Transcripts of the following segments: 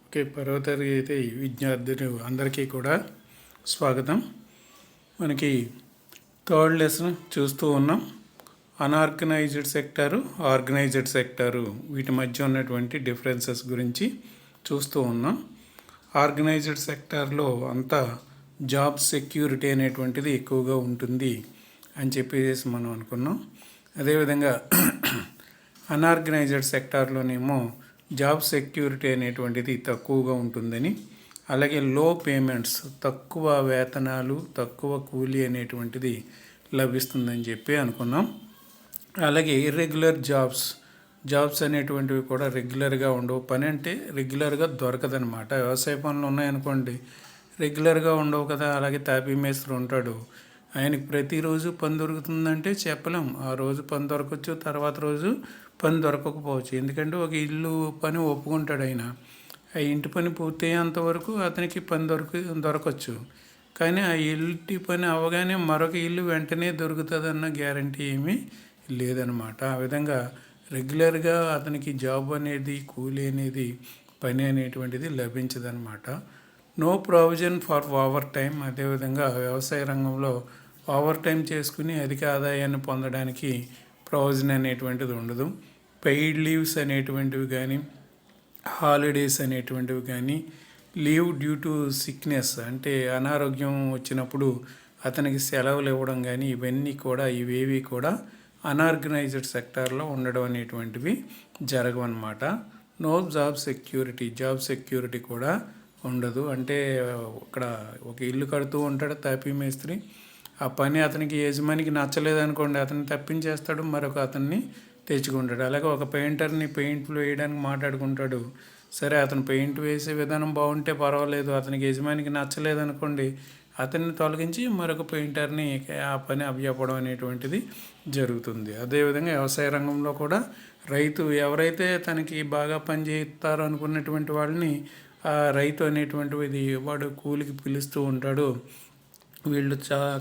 Okay, పర్వతరగతి విద్యార్థులు అందరికీ కూడా స్వాగతం. మనకి థర్డ్ లెసన్ చూస్తూ ఉన్నాం. అన్ఆర్గనైజ్డ్ సెక్టారు, ఆర్గనైజ్డ్ సెక్టారు, వీటి మధ్య ఉన్నటువంటి డిఫరెన్సెస్ గురించి చూస్తూ ఉన్నాం. ఆర్గనైజ్డ్ సెక్టార్లో అంతా జాబ్ సెక్యూరిటీ అనేటువంటిది ఎక్కువగా ఉంటుంది అని చెప్పేసి మనం అనుకున్నాం. అదేవిధంగా అన్ఆర్గనైజ్డ్ సెక్టార్లోనేమో జాబ్ సెక్యూరిటీ అనేటువంటిది తక్కువగా ఉంటుందని, అలాగే లో పేమెంట్స్, తక్కువ వేతనాలు, తక్కువ కూలీ అనేటువంటిది లభిస్తుందని చెప్పి అనుకున్నాం. అలాగే ఇర్రెగ్యులర్ జాబ్స్ అనేటువంటివి కూడా రెగ్యులర్గా ఉండవు. పని అంటే రెగ్యులర్గా దొరకదనమాట. వ్యవసాయ పనులు ఉన్నాయనుకోండి, రెగ్యులర్గా ఉండవు కదా. అలాగే తాపీ మేస్త్రి ఉంటాడు, ఆయనకి ప్రతిరోజు పని దొరుకుతుందంటే చెప్పలేం. ఆ రోజు పని దొరకవచ్చు, తర్వాత రోజు పని దొరకకపోవచ్చు. ఎందుకంటే ఒక ఇల్లు పని ఒప్పుకుంటాడు ఆయన, ఆ ఇంటి పని పూర్తయ్యేంత వరకు అతనికి పని దొరకవచ్చు. కానీ ఆ ఇంటి పని అవ్వగానే మరొక ఇల్లు వెంటనే దొరుకుతుందన్న గ్యారంటీ ఏమీ లేదనమాట. ఆ విధంగా రెగ్యులర్గా అతనికి జాబ్ అనేది, కూలీ అనేది, పని అనేటువంటిది లభించదనమాట. No provision for overtime. అదేవిధంగా వ్యవసాయ రంగంలో ఓవర్ టైం చేసుకుని అధిక ఆదాయాన్ని పొందడానికి ప్రొవిజన్ అనేటువంటిది ఉండదు. పెయిడ్ లీవ్స్ అనేటువంటివి కానీ, హాలిడేస్ అనేటువంటివి కానీ, లీవ్ డ్యూ టు సిక్నెస్ అంటే అనారోగ్యం వచ్చినప్పుడు అతనికి సెలవులు ఇవ్వడం కానీ, ఇవేవి కూడా అన్ఆర్గనైజ్డ్ సెక్టార్లో ఉండడం అనేటువంటివి జరగవన్నమాట. నో జాబ్ సెక్యూరిటీ కూడా ఉండదు. అంటే ఇక్కడ ఒక ఇల్లు కడుతూ ఉంటాడు తాపీ మేస్త్రి, ఆ పని అతనికి యజమానికి నచ్చలేదనుకోండి, అతన్ని తప్పించేస్తాడు, మరొక అతన్ని తెచ్చుకుంటాడు. అలాగే ఒక పెయింటర్ని పెయింట్లు వేయడానికి మాట్లాడుకుంటాడు. సరే, అతను పెయింట్ వేసే విధానం బాగుంటే పర్వాలేదు, అతనికి యజమానికి నచ్చలేదనుకోండి, అతన్ని తొలగించి మరొక పెయింటర్ని ఆ పని అప్పచెప్పడం అనేటువంటిది జరుగుతుంది. అదేవిధంగా వ్యవసాయ రంగంలో కూడా రైతు ఎవరైతే తనకి బాగా పని చేస్తారో అనుకున్నటువంటి వాళ్ళని ఆ రైతు అనేటువంటిది వాడు కూలికి పిలుస్తూ ఉంటాడు. వీళ్ళు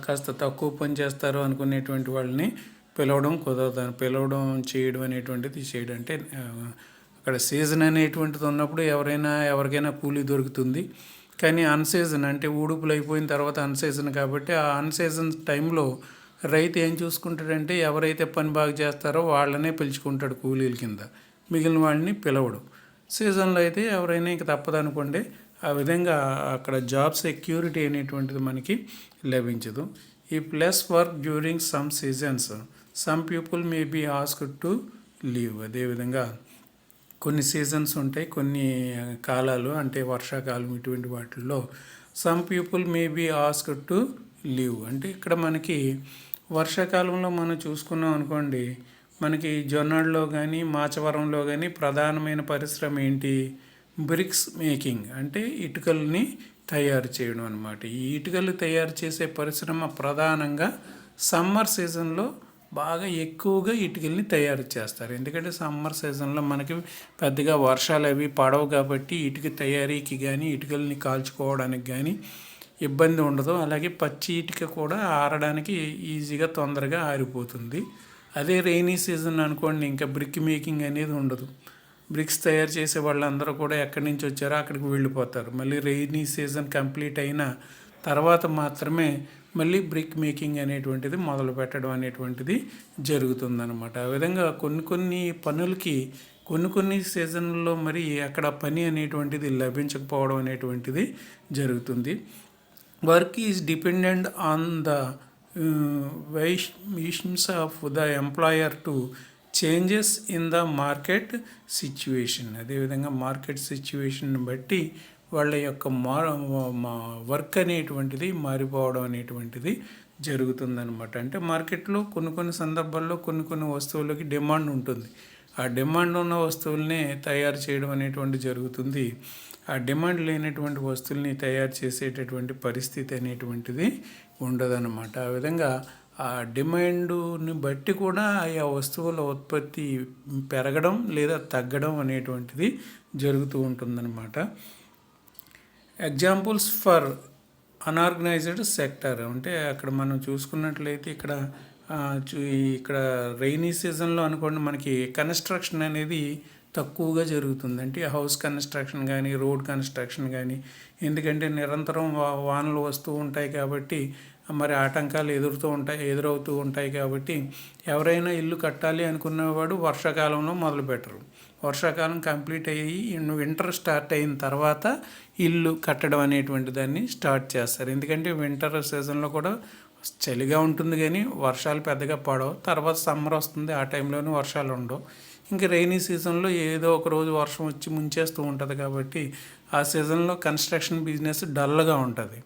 కాస్త తక్కువ పని చేస్తారు అనుకునేటువంటి వాళ్ళని పిలవడం చేయడం అనేటువంటిది చేయడం. అంటే అక్కడ సీజన్ అనేటువంటిది ఉన్నప్పుడు ఎవరికైనా కూలీ దొరుకుతుంది. కానీ అన్సీజన్ అంటే ఊడుపులు అయిపోయిన తర్వాత అన్సీజన్ కాబట్టి ఆ అన్సీజన్ టైంలో రైతు ఏం చూసుకుంటాడంటే ఎవరైతే పని బాగా చేస్తారో వాళ్ళనే పిలుచుకుంటాడు కూలీల కింద, మిగిలిన వాళ్ళని పిలవడు. సీజన్లో అయితే ఎవరైనా ఇంక తప్పదనుకోండి. ఆ విధంగా అక్కడ జాబ్ సెక్యూరిటీ అనేటువంటిది మనకి లభించదు. ఈ plus work during some seasons, some people may be asked to leave. అదేవిధంగా కొన్ని సీజన్స్ ఉంటాయి, కొన్ని కాలాలు అంటే వర్షాకాలం, ఇటువంటి వాటిల్లో some people may be asked to leave. అంటే ఇక్కడ మనకి వర్షాకాలంలో మనం చూసుకున్నాం అనుకోండి, మనకి జొన్నాడులో కానీ మాచవరంలో కానీ ప్రధానమైన పరిశ్రమ ఏంటి? బ్రిక్స్ మేకింగ్, అంటే ఇటుకల్ని తయారు చేయడం అనమాట. ఈ ఇటుకలు తయారు చేసే పరిశ్రమ ప్రధానంగా సమ్మర్ సీజన్లో బాగా ఎక్కువగా ఇటుకల్ని తయారు చేస్తారు. ఎందుకంటే సమ్మర్ సీజన్లో మనకి పెద్దగా వర్షాలు అవి పడవు కాబట్టి ఇటుక తయారీకి కానీ, ఇటుకల్ని కాల్చుకోవడానికి కానీ ఇబ్బంది ఉండదు. అలాగే పచ్చి ఇటుక కూడా ఆరడానికి ఈజీగా తొందరగా ఆరిపోతుంది. అదే రెయినీ సీజన్ అనుకోండి, ఇంకా బ్రిక్ మేకింగ్ అనేది ఉండదు. బ్రిక్స్ తయారు చేసే వాళ్ళందరూ కూడా ఎక్కడి నుంచి వచ్చారో అక్కడికి వెళ్ళిపోతారు. మళ్ళీ రెయినీ సీజన్ కంప్లీట్ అయిన తర్వాత మాత్రమే మళ్ళీ బ్రిక్ మేకింగ్ అనేటువంటిది మొదలు పెట్టడం అనేటువంటిది జరుగుతుందన్నమాట. ఆ విధంగా కొన్ని పనులకి కొన్ని సీజన్లలో మరి అక్కడ పని అనేటువంటిది లభించకపోవడం అనేటువంటిది జరుగుతుంది. Work is dependent on the visions of the employer to changes in the market situation. అదేవిధంగా మార్కెట్ సిచ్యువేషన్ని బట్టి వాళ్ళ యొక్క వర్క్ అనేటువంటిది మారిపోవడం అనేటువంటిది జరుగుతుందన్నమాట. అంటే మార్కెట్లో కొన్ని సందర్భాల్లో కొన్ని వస్తువులకి డిమాండ్ ఉంటుంది. ఆ డిమాండ్ ఉన్న వస్తువుల్ని తయారు చేయడం అనేటువంటి జరుగుతుంది. ఆ డిమాండ్ లేనటువంటి వస్తువుల్ని తయారు చేసేటటువంటి పరిస్థితి అనేటువంటిది ఉండదన్నమాట. ఆ విధంగా ఆ డిమాండ్ని బట్టి కూడా ఆయా వస్తువుల ఉత్పత్తి పెరగడం లేదా తగ్గడం అనేటువంటిది జరుగుతూ ఉంటుందన్నమాట. ఎగ్జాంపుల్స్ ఫర్ అన్ఆర్గనైజ్డ్ సెక్టర్ అంటే అక్కడ మనం చూసుకున్నట్లయితే ఇక్కడ రెయినీ సీజన్లో అనుకోండి, మనకి కన్స్ట్రక్షన్ అనేది తక్కువగా జరుగుతుంది. అంటే హౌస్ కన్స్ట్రక్షన్ కానీ, రోడ్ కన్స్ట్రక్షన్ కానీ, ఎందుకంటే నిరంతరం వానలు వస్తూ ఉంటాయి కాబట్టి, మరి ఆటంకాలు ఎదురవుతూ ఉంటాయి కాబట్టి, ఎవరైనా ఇల్లు కట్టాలి అనుకున్నవాడు వర్షాకాలంలో మొదలుపెట్టరు. వర్షాకాలం కంప్లీట్ అయ్యి వింటర్ స్టార్ట్ అయిన తర్వాత ఇల్లు కట్టడం అనేటువంటి దాన్ని స్టార్ట్ చేస్తారు. ఎందుకంటే వింటర్ సీజన్లో కూడా చలిగా ఉంటుంది కానీ వర్షాలు పెద్దగా పడవు. తర్వాత సమ్మర్ వస్తుంది, ఆ టైంలోనూ వర్షాలు ఉండవు. ఇంకా రైనీ సీజన్లో ఏదో ఒక రోజు వర్షం వచ్చి ముంచేస్తూ ఉంటుంది కాబట్టి ఆ సీజన్లో కన్స్ట్రక్షన్ బిజినెస్ డల్గా ఉంటుంది.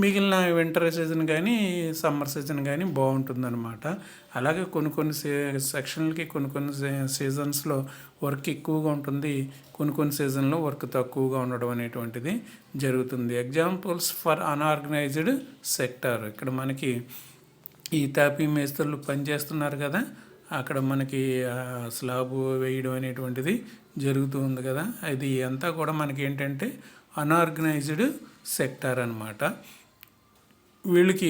మిగిలిన వింటర్ సీజన్ కానీ సమ్మర్ సీజన్ కానీ బాగుంటుందన్నమాట. అలాగే కొన్ని సెక్షన్లకి కొన్ని సీజన్స్లో వర్క్ ఎక్కువగా ఉంటుంది, కొన్ని సీజన్లో వర్క్ తక్కువగా ఉండడం అనేటువంటిది జరుగుతుంది. Examples for unorganised sector. ఇక్కడ మనకి ఈ తాపీ మేస్త్రులు పనిచేస్తున్నారు కదా, అక్కడ మనకి స్లాబ్ వేయడం అనేటువంటిది జరుగుతూ ఉంది కదా, అది అంతా కూడా మనకి ఏంటంటే అన్ఆర్గనైజ్డ్ సెక్టార్ అన్నమాట. వీళ్ళకి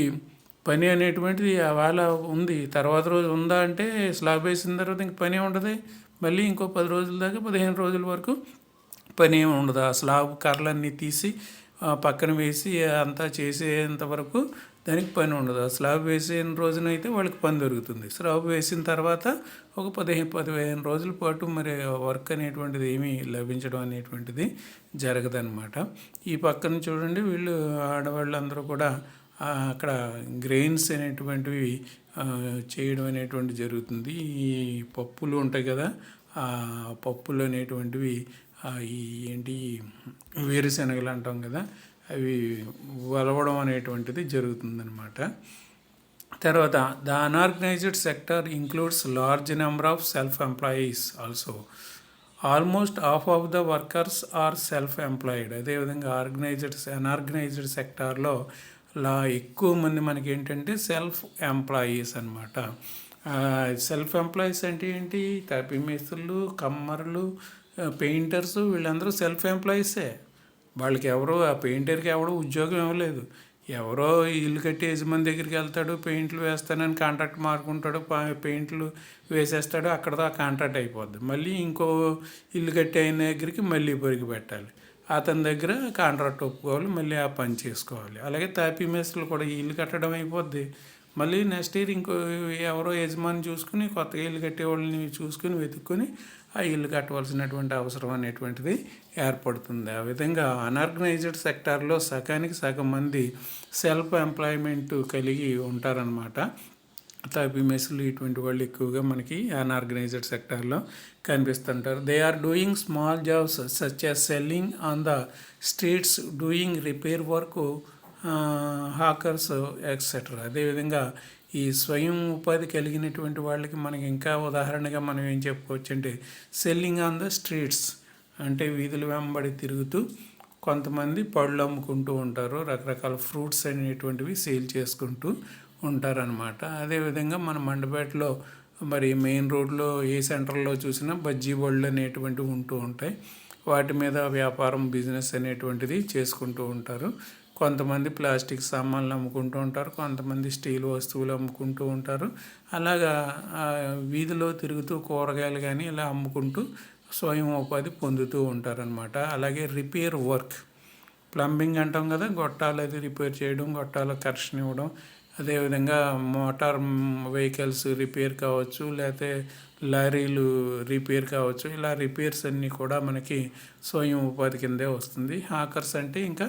పని అనేటువంటిది వేళ ఉంది, తర్వాత రోజు ఉందా అంటే స్లాబ్ వేసిన తర్వాత ఇంక పని ఉండదు. మళ్ళీ ఇంకో 10 రోజుల దాకా 15 రోజుల వరకు పని ఏమి ఉండదు. ఆ స్లాబ్ కర్రలన్నీ తీసి పక్కన వేసి అంతా చేసేంత వరకు దానికి పని ఉండదు. ఆ స్లాబ్ వేసిన రోజునైతే వాళ్ళకి పని దొరుకుతుంది. స్లాబ్ వేసిన తర్వాత ఒక 15 రోజుల పాటు మరి వర్క్ అనేటువంటిది ఏమీ లభించడం అనేటువంటిది జరగదన్నమాట. ఈ పక్కన చూడండి, వీళ్ళు ఆడవాళ్ళందరూ కూడా అక్కడ గ్రెయిన్స్ అనేటువంటివి చేయడం అనేటువంటి జరుగుతుంది. ఈ పప్పులు ఉంటాయి కదా, ఆ పప్పులు అనేటువంటివి ఈ ఏంటి వేరుశనగలు అంటాం కదా, అవి వలవడం అనేటువంటిది జరుగుతుందన్నమాట. తర్వాత the unorganised sector includes large number of self employees also. Almost half of the workers are self employed. అదేవిధంగా అన్ఆర్గనైజ్డ్ సెక్టార్లో ఎక్కువ మంది మనకి ఏంటంటే సెల్ఫ్ ఎంప్లాయీస్ అనమాట. సెల్ఫ్ ఎంప్లాయీస్ అంటే ఏంటి? తాపీ మేస్త్రులు, కమ్మరులు, పెయింటర్స్, వీళ్ళందరూ సెల్ఫ్ ఎంప్లాయీసే. వాళ్ళకి ఎవరో ఆ పెయింటర్కి ఎవడో ఉద్యోగం ఇవ్వలేదు. ఎవరో ఇల్లు కట్టి యజమాని దగ్గరికి వెళ్తాడు, పెయింట్లు వేస్తానని కాంట్రాక్ట్ మార్కుంటాడు, పెయింట్లు వేసేస్తాడు, అక్కడతో ఆ కాంట్రాక్ట్ అయిపోద్ది. మళ్ళీ ఇంకో ఇల్లు కట్టి అయిన దగ్గరికి మళ్ళీ పొరిగి పెట్టాలి, అతని దగ్గర కాంట్రాక్ట్ ఒప్పుకోవాలి, మళ్ళీ ఆ పని చేసుకోవాలి. అలాగే తాపీ మేస్త్రులు కూడా ఈ ఇల్లు కట్టడం అయిపోద్ది, మళ్ళీ నెక్స్ట్ ఇయర్ ఇంకో ఎవరో యజమాని చూసుకుని కొత్తగా ఇల్లు కట్టేవాళ్ళని చూసుకుని వెతుక్కొని ఆ ఇల్లు కట్టవలసినటువంటి అవసరం అనేటువంటిది ఏర్పడుతుంది. ఆ విధంగా అన్ఆర్గనైజ్డ్ సెక్టార్లో సగానికి సగం మంది సెల్ఫ్ ఎంప్లాయ్మెంట్ కలిగి ఉంటారనమాట. తాపీ మేస్త్రులు ఇటువంటి వాళ్ళు ఎక్కువగా మనకి అన్ఆర్గనైజ్డ్ సెక్టార్లో కనిపిస్తుంటారు. They are doing small jobs such as selling on the streets, doing repair work, hawkers etcetera. అదేవిధంగా ఈ స్వయం ఉపాధి కలిగినటువంటి వాళ్ళకి మనకి ఇంకా ఉదాహరణగా మనం ఏం చెప్పుకోవచ్చు అంటే సెల్లింగ్ ఆన్ ద స్ట్రీట్స్ అంటే వీధుల వెంబడి తిరుగుతూ కొంతమంది పళ్ళు అమ్ముకుంటూ ఉంటారు, రకరకాల ఫ్రూట్స్ అనేటువంటివి సేల్ చేసుకుంటూ ఉంటారనమాట. అదేవిధంగా మన మండపేటలో మరి మెయిన్ రోడ్లో ఏ సెంటర్లో చూసినా బజ్జీ బళ్ళు అనేటువంటివి ఉంటూ ఉంటాయి. వాటి మీద వ్యాపారం బిజినెస్ అనేటువంటిది చేసుకుంటూ ఉంటారు. కొంతమంది ప్లాస్టిక్ సామాన్లు అమ్ముకుంటూ ఉంటారు, కొంతమంది స్టీల్ వస్తువులు అమ్ముకుంటూ ఉంటారు. అలాగా వీధిలో తిరుగుతూ కూరగాయలు కానీ ఇలా అమ్ముకుంటూ స్వయం ఉపాధి పొందుతూ ఉంటారనమాట. అలాగే రిపేర్ వర్క్, ప్లంబింగ్ అంటాం కదా, గొట్టాలు అది రిపేర్ చేయడం, గొట్టాల కరెక్షన్ ఇవ్వడం, అదేవిధంగా మోటార్ వెహికల్స్ రిపేర్ కావచ్చు, లేకపోతే లారీలు రిపేర్ కావచ్చు. ఇలా రిపేర్స్ అన్నీ కూడా మనకి స్వయం ఉపాధి కిందే వస్తుంది. హాకర్స్ అంటే ఇంకా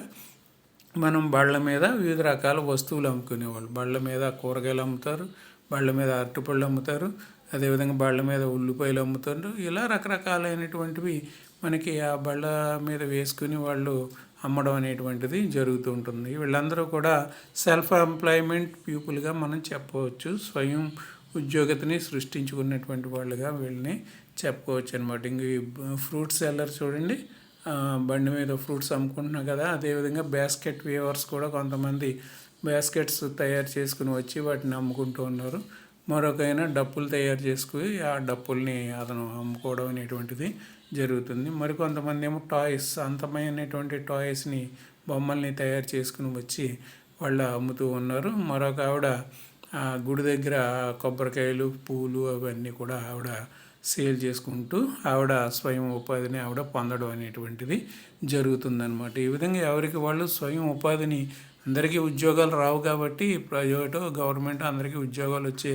మనం బళ్ళ మీద వివిధ రకాల వస్తువులు అమ్ముకునేవాళ్ళు. బళ్ళ మీద కూరగాయలు అమ్ముతారు, బళ్ళ మీద అరటిపళ్ళు అమ్ముతారు, అదేవిధంగా బళ్ళ మీద ఉల్లిపాయలు అమ్ముతారు. ఇలా రకరకాలైనటువంటివి మనకి ఆ బళ్ళ మీద వేసుకుని వాళ్ళు అమ్మడం అనేటువంటిది జరుగుతూ ఉంటుంది. వీళ్ళందరూ కూడా సెల్ఫ్ ఎంప్లాయ్మెంట్ పీపుల్గా మనం చెప్పవచ్చు. స్వయం ఉద్యోగతని సృష్టించుకున్నటువంటి వాళ్ళుగా వీళ్ళని చెప్పుకోవచ్చు అనమాట. ఇంక ఫ్రూట్ సెల్లర్ చూడండి, బండి మీద ఫ్రూట్స్ అమ్ముకుంటున్నాం కదా, అదేవిధంగా బాస్కెట్ వీవర్స్ కూడా కొంతమంది బాస్కెట్స్ తయారు చేసుకుని వచ్చి వాటిని అమ్ముకుంటూ ఉన్నారు. మరొకైనా డప్పులు తయారు చేసుకుని ఆ డప్పుల్ని అతను అమ్ముకోవడం అనేటువంటిది జరుగుతుంది. మరికొంతమంది ఏమో టాయ్స్, అంతమైనటువంటి టాయ్స్ని, బొమ్మల్ని తయారు చేసుకుని వచ్చి వాళ్ళు అమ్ముతూ ఉన్నారు. మరొక ఆవిడ గుడి దగ్గర కొబ్బరికాయలు, పూలు అవన్నీ కూడా ఆవిడ సేల్ చేసుకుంటూ ఆవిడ స్వయం ఉపాధిని ఆవిడ పొందడం అనేటువంటిది జరుగుతుందన్నమాట. ఈ విధంగా ఎవరికి వాళ్ళు స్వయం ఉపాధిని, అందరికీ ఉద్యోగాలు రావు కాబట్టి ప్రైవేటు గవర్నమెంట్ అందరికీ ఉద్యోగాలు వచ్చే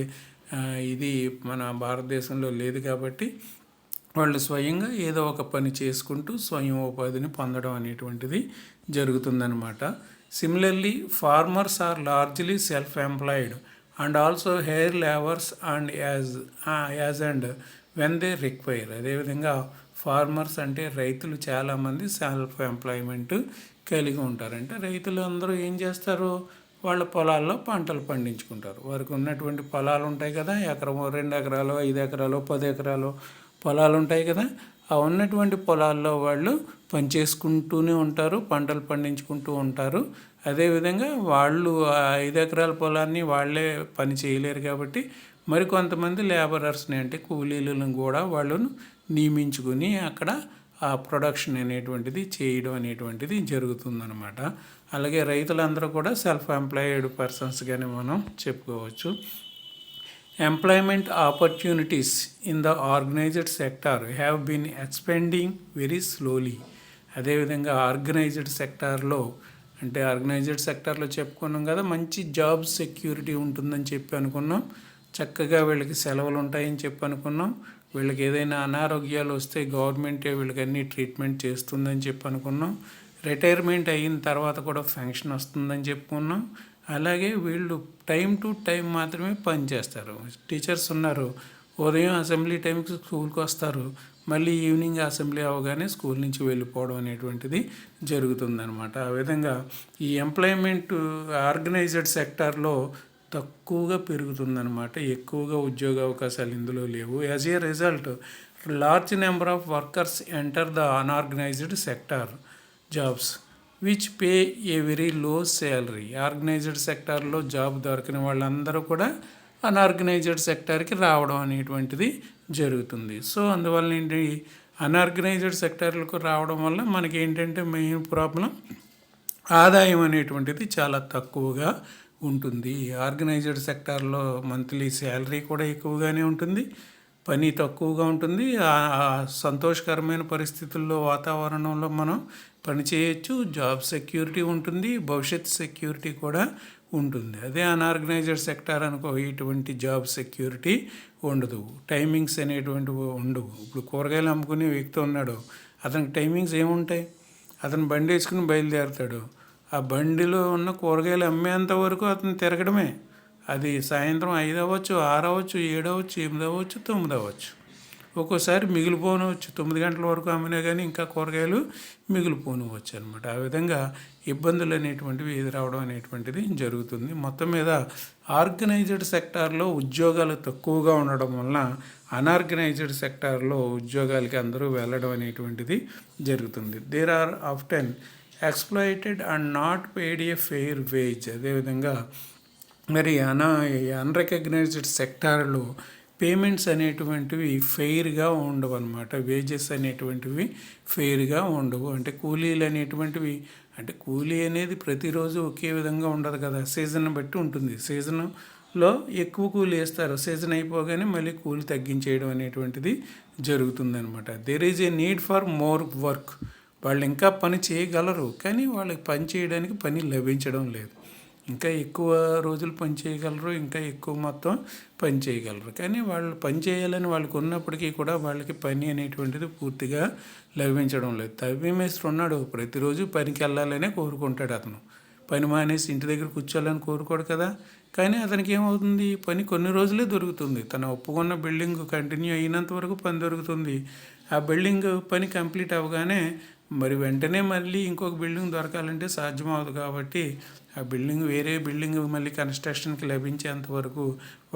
ఇది మన భారతదేశంలో లేదు కాబట్టి వాళ్ళు స్వయంగా ఏదో ఒక పని చేసుకుంటూ స్వయం ఉపాధిని పొందడం అనేటువంటిది జరుగుతుందన్నమాట. Similarly farmers are largely self employed and also hire labours and as and when they require. అదేవిధంగా ఫార్మర్స్ అంటే రైతులు చాలామంది సెల్ఫ్ ఎంప్లాయ్మెంట్ కలిగి ఉంటారు. అంటే రైతులు అందరూ ఏం చేస్తారు, వాళ్ళ పొలాల్లో పంటలు పండించుకుంటారు. వారికి ఉన్నటువంటి పొలాలు ఉంటాయి కదా, ఎకరమో 2 ఎకరాలు 5 ఎకరాలు 10 ఎకరాలు పొలాలు ఉంటాయి కదా, ఆ ఉన్నటువంటి పొలాల్లో వాళ్ళు పనిచేసుకుంటూనే ఉంటారు, పంటలు పండించుకుంటూ ఉంటారు. అదేవిధంగా వాళ్ళు ఆ 5 ఎకరాల పొలాన్ని వాళ్ళే పని చేయలేరు కాబట్టి మరి కొంతమంది లేబరర్స్ని అంటే కూలీలను కూడా వాళ్ళను నియమించుకుని అక్కడ ఆ ప్రొడక్షన్ అనేటువంటిది చేయడం అనేటువంటిది జరుగుతుందన్నమాట. అలాగే రైతులందరూ కూడా సెల్ఫ్ ఎంప్లాయిడ్ పర్సన్స్గానే మనం చెప్పుకోవచ్చు. Employment opportunities in the organised sector have been expanding very slowly. అదేవిధంగా ఆర్గనైజ్డ్ సెక్టార్లో అంటే ఆర్గనైజ్డ్ సెక్టార్లో చెప్పుకున్నాం కదా, మంచి జాబ్ సెక్యూరిటీ ఉంటుందని చెప్పి అనుకున్నాం. చక్కగా వీళ్ళకి సెలవులు ఉంటాయని చెప్పి అనుకున్నాం. వీళ్ళకి ఏదైనా అనారోగ్యాలు వస్తే గవర్నమెంటే వీళ్ళకి అన్ని ట్రీట్మెంట్ చేస్తుందని చెప్పి అనుకున్నాం. రిటైర్మెంట్ అయిన తర్వాత కూడా పెన్షన్ వస్తుందని చెప్పుకున్నాం. అలాగే వీళ్ళు టైం టు టైం మాత్రమే పని చేస్తారు. టీచర్స్ ఉన్నారు, ఉదయం అసెంబ్లీ టైంకి స్కూల్కి వస్తారు, మళ్ళీ ఈవినింగ్ అసెంబ్లీ అవగానే స్కూల్ నుంచి వెళ్ళిపోవడం అనేటువంటిది జరుగుతుందన్నమాట. ఆ విధంగా ఈ ఎంప్లాయ్మెంట్ ఆర్గనైజ్డ్ సెక్టార్లో తక్కువగా పెరుగుతుందన్నమాట. ఎక్కువగా ఉద్యోగ అవకాశాలు ఇందులో లేవు. As a result large number of workers enter the unorganised sector jobs which pay a very low salary. Organised సెక్టార్లో జాబ్ దొరికిన వాళ్ళందరూ కూడా అన్ఆర్గనైజ్డ్ సెక్టార్కి రావడం అనేటువంటిది జరుగుతుంది. సో అందువల్ల ఏంటి, అన్ఆర్గనైజ్డ్ సెక్టార్లకు రావడం వల్ల మనకి ఏంటంటే మెయిన్ ప్రాబ్లం ఆదాయం అనేటువంటిది చాలా తక్కువగా ఉంటుంది. ఆర్గనైజ్డ్ సెక్టార్లో మంత్లీ శాలరీ కూడా ఎక్కువగానే ఉంటుంది, పని తక్కువగా ఉంటుంది, సంతోషకరమైన పరిస్థితుల్లో వాతావరణంలో మనం పని చేయొచ్చు, జాబ్ సెక్యూరిటీ ఉంటుంది, భవిష్యత్ సెక్యూరిటీ కూడా ఉంటుంది. అదే అన్ఆర్గనైజ్డ్ సెక్టార్ అనుకో, ఇటువంటి జాబ్ సెక్యూరిటీ ఉండదు, టైమింగ్స్ అనేటువంటివి ఉండవు. ఇప్పుడు కూరగాయలు అమ్ముకునే వ్యక్తి ఉన్నాడు, అతనికి టైమింగ్స్ ఏముంటాయి, అతను బండి వేసుకుని బయలుదేరుతాడు, ఆ బండిలో ఉన్న కూరగాయలు అమ్మేంత వరకు అతను తిరగడమే. అది సాయంత్రం 5 అవ్వచ్చు, 6 అవ్వచ్చు, 7 అవ్వచ్చు, 8 అవ్వచ్చు, 9 అవ్వచ్చు, ఒక్కోసారి మిగిలిపోనవచ్చు. 9 గంటల వరకు అమ్మినా కానీ ఇంకా కూరగాయలు మిగిలిపోనవచ్చు అనమాట. ఆ విధంగా ఇబ్బందులు అనేటువంటివి ఎదురవడం అనేటువంటిది జరుగుతుంది. మొత్తం మీద ఆర్గనైజ్డ్ సెక్టార్లో ఉద్యోగాలు తక్కువగా ఉండడం వలన అన్ఆర్గనైజ్డ్ సెక్టార్లో ఉద్యోగాలకి అందరూ వెళ్ళడం అనేటువంటిది జరుగుతుంది. There are often exploited and not paid a fair wage. అదేవిధంగా మరి అన్రికగ్నైజ్డ్ సెక్టార్లో పేమెంట్స్ అనేటువంటివి ఫెయిర్గా ఉండవు అనమాట. వేజెస్ అనేటువంటివి ఫెయిర్గా ఉండవు. అంటే కూలీలు అనేటువంటివి, అంటే కూలీ అనేది ప్రతిరోజు ఒకే విధంగా ఉండదు కదా, సీజన్ బట్టి ఉంటుంది. సీజన్లో ఎక్కువ కూలీ వేస్తారు, సీజన్ అయిపోగానే మళ్ళీ కూలీ తగ్గించేయడం అనేటువంటిది జరుగుతుందనమాట. There is a need for more work. వాళ్ళు ఇంకా పని చేయగలరు కానీ వాళ్ళకి పని చేయడానికి పని లభించడం లేదు. ఇంకా ఎక్కువ రోజులు పని చేయగలరు, ఇంకా ఎక్కువ మొత్తం పని చేయగలరు, కానీ వాళ్ళు పని చేయాలని వాళ్ళకి ఉన్నప్పటికీ కూడా వాళ్ళకి పని అనేటువంటిది పూర్తిగా లభించడం లేదు. తవ్వి మేస్త్రి ఉన్నాడు, ప్రతిరోజు పనికి వెళ్ళాలనే కోరుకుంటాడు. అతను పని మానేసి ఇంటి దగ్గర కూర్చోాలని కోరుకోడు కదా, కానీ అతనికి ఏమవుతుంది, పని కొన్ని రోజులే దొరుకుతుంది. తను ఒప్పుకున్న బిల్డింగ్ కంటిన్యూ అయినంత వరకు పని దొరుకుతుంది. ఆ బిల్డింగ్ పని కంప్లీట్ అవ్వగానే మరి వెంటనే మళ్ళీ ఇంకొక బిల్డింగ్ దొరకాలంటే సాధ్యం అవ్వదు. కాబట్టి ఆ బిల్డింగ్ వేరే బిల్డింగ్ మళ్ళీ కన్స్ట్రక్షన్కి లభించేంత వరకు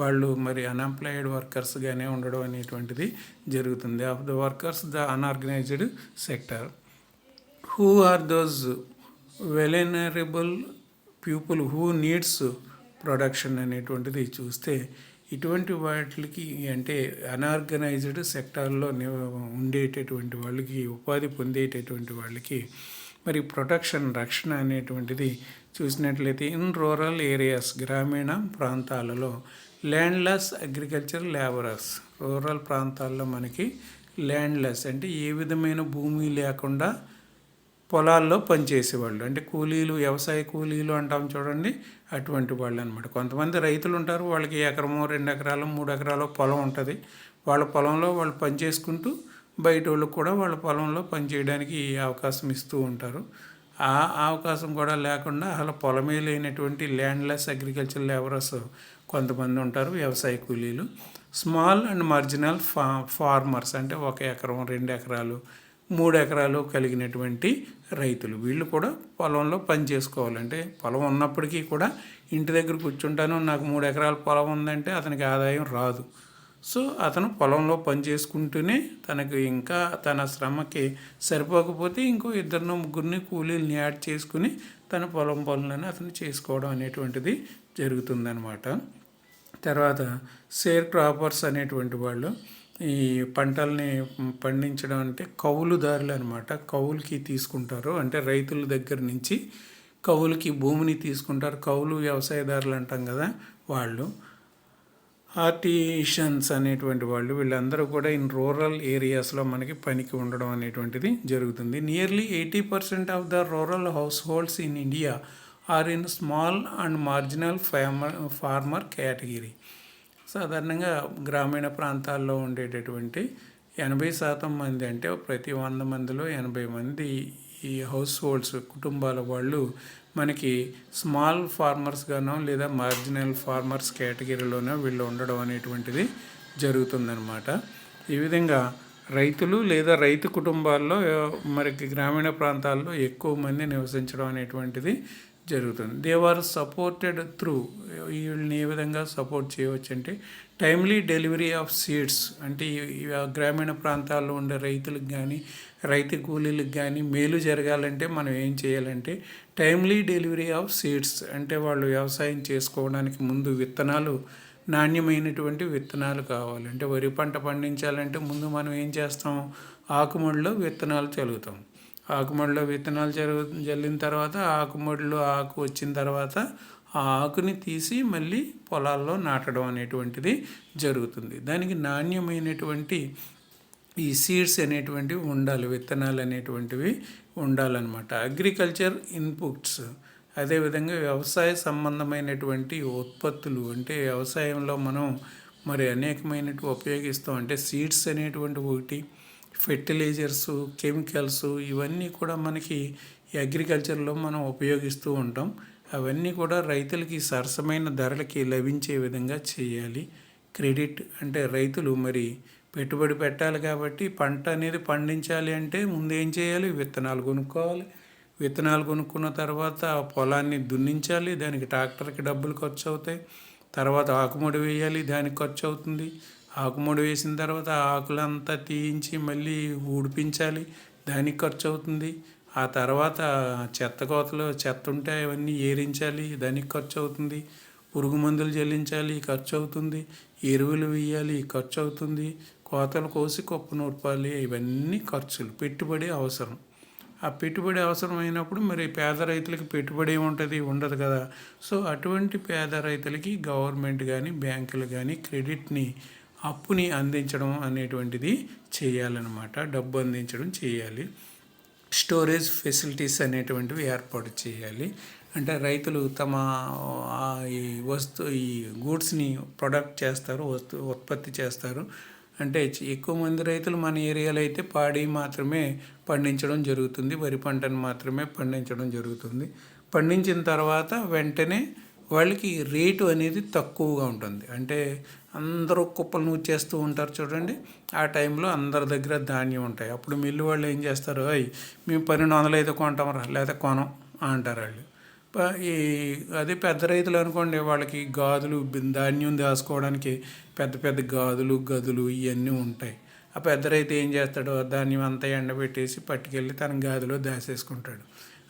వాళ్ళు మరి అన్ఎంప్లాయిడ్ వర్కర్స్గానే ఉండడం అనేటువంటిది జరుగుతుంది. Of the workers the unorganised sector who are those vulnerable people who needs production అనేటువంటిది చూస్తే, ఇటువంటి వాటికి అంటే అన్ఆర్గనైజ్డ్ సెక్టార్లో ఉండేటటువంటి వాళ్ళకి, ఉపాధి పొందేటటువంటి వాళ్ళకి మరి ప్రొటెక్షన్ రక్షణ అనేటువంటిది చూసినట్లయితే ఇన్ రూరల్ ఏరియాస్ గ్రామీణ ప్రాంతాలలో ల్యాండ్లెస్ అగ్రికల్చర్ లేబరర్స్, రూరల్ ప్రాంతాల్లో మనకి ల్యాండ్లెస్ అంటే ఏ విధమైన భూమి లేకుండా పొలాల్లో పనిచేసేవాళ్ళు, అంటే కూలీలు, వ్యవసాయ కూలీలు అంటాం చూడండి, అటువంటి వాళ్ళు అనమాట. కొంతమంది రైతులు ఉంటారు, వాళ్ళకి ఎకరమో 2 ఎకరాలు 3 ఎకరాలు పొలం ఉంటుంది. వాళ్ళ పొలంలో వాళ్ళు పని చేసుకుంటూ బయట వాళ్ళకు కూడా వాళ్ళ పొలంలో పని చేయడానికి అవకాశం ఇస్తూ ఉంటారు. ఆ అవకాశం కూడా లేకుండా అసలు పొలమే లేనటువంటి ల్యాండ్లెస్ అగ్రికల్చర్ లేబరర్స్ కొంతమంది ఉంటారు, వ్యవసాయ కూలీలు. స్మాల్ అండ్ మార్జినల్ ఫార్మర్స్ అంటే 1 ఎకరం 2 ఎకరాలు 3 ఎకరాలు కలిగినటువంటి రైతులు, వీళ్ళు కూడా పొలంలో పని చేసుకోవాలంటే పొలం ఉన్నప్పటికీ కూడా ఇంటి దగ్గర కూర్చుంటాను, నాకు 3 ఎకరాల పొలం ఉందంటే అతనికి ఆదాయం రాదు. సో అతను పొలంలో పని చేసుకుంటూనే తనకు ఇంకా తన శ్రమకి సరిపోకపోతే ఇంకో 2-3 కూలీలని యాడ్ చేసుకుని తన పొలం పనులను అతను చేసుకోవడం అనేటువంటిది జరుగుతుందన్నమాట. తర్వాత షేర్ క్రాపర్స్ అనేటువంటి వాళ్ళు ఈ పంటల్ని పండించడం అంటే కౌలుదారులు అనమాట. కౌలుకి తీసుకుంటారు, అంటే రైతుల దగ్గర నుంచి కౌలుకి భూమిని తీసుకుంటారు. కౌలు వ్యవసాయదారులు అంటాం కదా వాళ్ళు. ఆర్టిషన్స్ అనేటువంటి వాళ్ళు, వీళ్ళందరూ కూడా ఇన్ రూరల్ ఏరియాస్లో మనకి పనికి ఉండడం అనేటువంటిది జరుగుతుంది. Nearly 80% of the rural households in India are in small and marginal farmer category. సాధారణంగా గ్రామీణ ప్రాంతాల్లో ఉండేటటువంటి 80% మంది, అంటే ప్రతి 100 మందిలో 80 మంది ఈ హౌస్ హోల్డ్స్ కుటుంబాల వాళ్ళు మనకి స్మాల్ ఫార్మర్స్గానో లేదా మార్జినల్ ఫార్మర్స్ కేటగిరీలోనో వీళ్ళు ఉండడం అనేటువంటిది జరుగుతుందన్నమాట. ఈ విధంగా రైతులు లేదా రైతు కుటుంబాల్లో మనకి గ్రామీణ ప్రాంతాల్లో ఎక్కువ మంది నివసించడం అనేటువంటిది జరుగుతుంది. దే ఆర్ సపోర్టెడ్ త్రూ, వీళ్ళని ఏ విధంగా సపోర్ట్ చేయవచ్చు అంటే టైమ్లీ డెలివరీ ఆఫ్ సీడ్స్, అంటే ఈ గ్రామీణ ప్రాంతాల్లో ఉండే రైతులకు కానీ రైతు కూలీలకు కానీ మేలు జరగాలంటే మనం ఏం చేయాలంటే టైమ్లీ డెలివరీ ఆఫ్ సీడ్స్, అంటే వాళ్ళు వ్యవసాయం చేసుకోవడానికి ముందు విత్తనాలు, నాణ్యమైనటువంటి విత్తనాలు కావాలి. అంటే వరి పంట పండించాలంటే ముందు మనం ఏం చేస్తాం, ఆకుమడిలో విత్తనాలు చల్లుతాం. ఆకుమడిలో విత్తనాలు జల్లిన తర్వాత ఆకుమడిలో ఆకు వచ్చిన తర్వాత ఆ ఆకుని తీసి మళ్ళీ పొలాల్లో నాటడం అనేటువంటిది జరుగుతుంది. దానికి నాణ్యమైనటువంటి ఈ సీడ్స్ అనేటువంటివి ఉండాలి, విత్తనాలు అనేటువంటివి ఉండాలన్నమాట. అగ్రికల్చర్ ఇన్పుట్స్, అదేవిధంగా వ్యవసాయ సంబంధమైనటువంటి ఉత్పత్తులు, అంటే వ్యవసాయంలో మనం మరి అనేకమైనటువంటి ఉపయోగిస్తాం. అంటే సీడ్స్ అనేటువంటి ఒకటి, ఫెర్టిలైజర్సు, కెమికల్స్, ఇవన్నీ కూడా మనకి అగ్రికల్చర్లో మనం ఉపయోగిస్తూ ఉంటాం. అవన్నీ కూడా రైతులకి సరసమైన ధరలకి లభించే విధంగా చేయాలి. క్రెడిట్ అంటే రైతులు మరి పెట్టుబడి పెట్టాలి కాబట్టి పంట అనేది పండించాలి అంటే ముందు ఏం చేయాలి, విత్తనాలు కొనుక్కోవాలి. విత్తనాలు కొనుక్కున్న తర్వాత పొలాన్ని దున్నించాలి, దానికి ట్రాక్టర్కి డబ్బులు ఖర్చు అవుతాయి. తర్వాత ఆకుముడి వేయాలి, దానికి ఖర్చు అవుతుంది. ఆకుముడి వేసిన తర్వాత ఆకులంతా తీయించి మళ్ళీ ఊడిపించాలి, దానికి ఖర్చు అవుతుంది. ఆ తర్వాత చెత్త ఉంటే అవన్నీ ఏరించాలి, దానికి ఖర్చు అవుతుంది. పురుగు మందులు చెల్లించాలి, ఖర్చు అవుతుంది. ఎరువులు వేయాలి, ఖర్చు అవుతుంది. కోతలు కోసి కుప్ప నూర్పాలి, ఇవన్నీ ఖర్చులు, పెట్టుబడి అవసరం. ఆ పెట్టుబడి అవసరమైనప్పుడు మరి పేద రైతులకి పెట్టుబడి ఏముంటుంది, ఉండదు కదా. సో అటువంటి పేద రైతులకి గవర్నమెంట్ కానీ బ్యాంకులు కానీ క్రెడిట్ని, అప్పుని అందించడం అనేటువంటిది చేయాలన్నమాట. డబ్బు అందించడం చేయాలి. స్టోరేజ్ ఫెసిలిటీస్ అనేటువంటివి ఏర్పాటు చేయాలి. అంటే రైతులు తమ ఈ గూడ్స్ని ప్రొడక్ట్ చేస్తారు, ఉత్పత్తి చేస్తారు. అంటే ఎక్కువ మంది రైతులు మన ఏరియాలో అయితే పాడి మాత్రమే పండించడం జరుగుతుంది, వరి పంటను మాత్రమే పండించడం జరుగుతుంది. పండించిన తర్వాత వెంటనే వాళ్ళకి రేటు అనేది తక్కువగా ఉంటుంది. అంటే అందరూ కుప్పలు నూర్చేస్తూ ఉంటారు చూడండి, ఆ టైంలో అందరి దగ్గర ధాన్యం ఉంటాయి. అప్పుడు మిల్లు వాళ్ళు ఏం చేస్తారు, మేము 1200 అయితే కొంటామరా, లేదా కొనం అంటారు వాళ్ళు. అదే పెద్ద రైతులు అనుకోండి, వాళ్ళకి గాజులు, ధాన్యం దాచుకోవడానికి పెద్ద పెద్ద గాజులు, గదులు ఇవన్నీ ఉంటాయి. ఆ పెద్ద రైతు ఏం చేస్తాడు, ధాన్యం అంతా ఎండబెట్టేసి పట్టుకెళ్ళి తన గాదిలో దాచేసుకుంటాడు.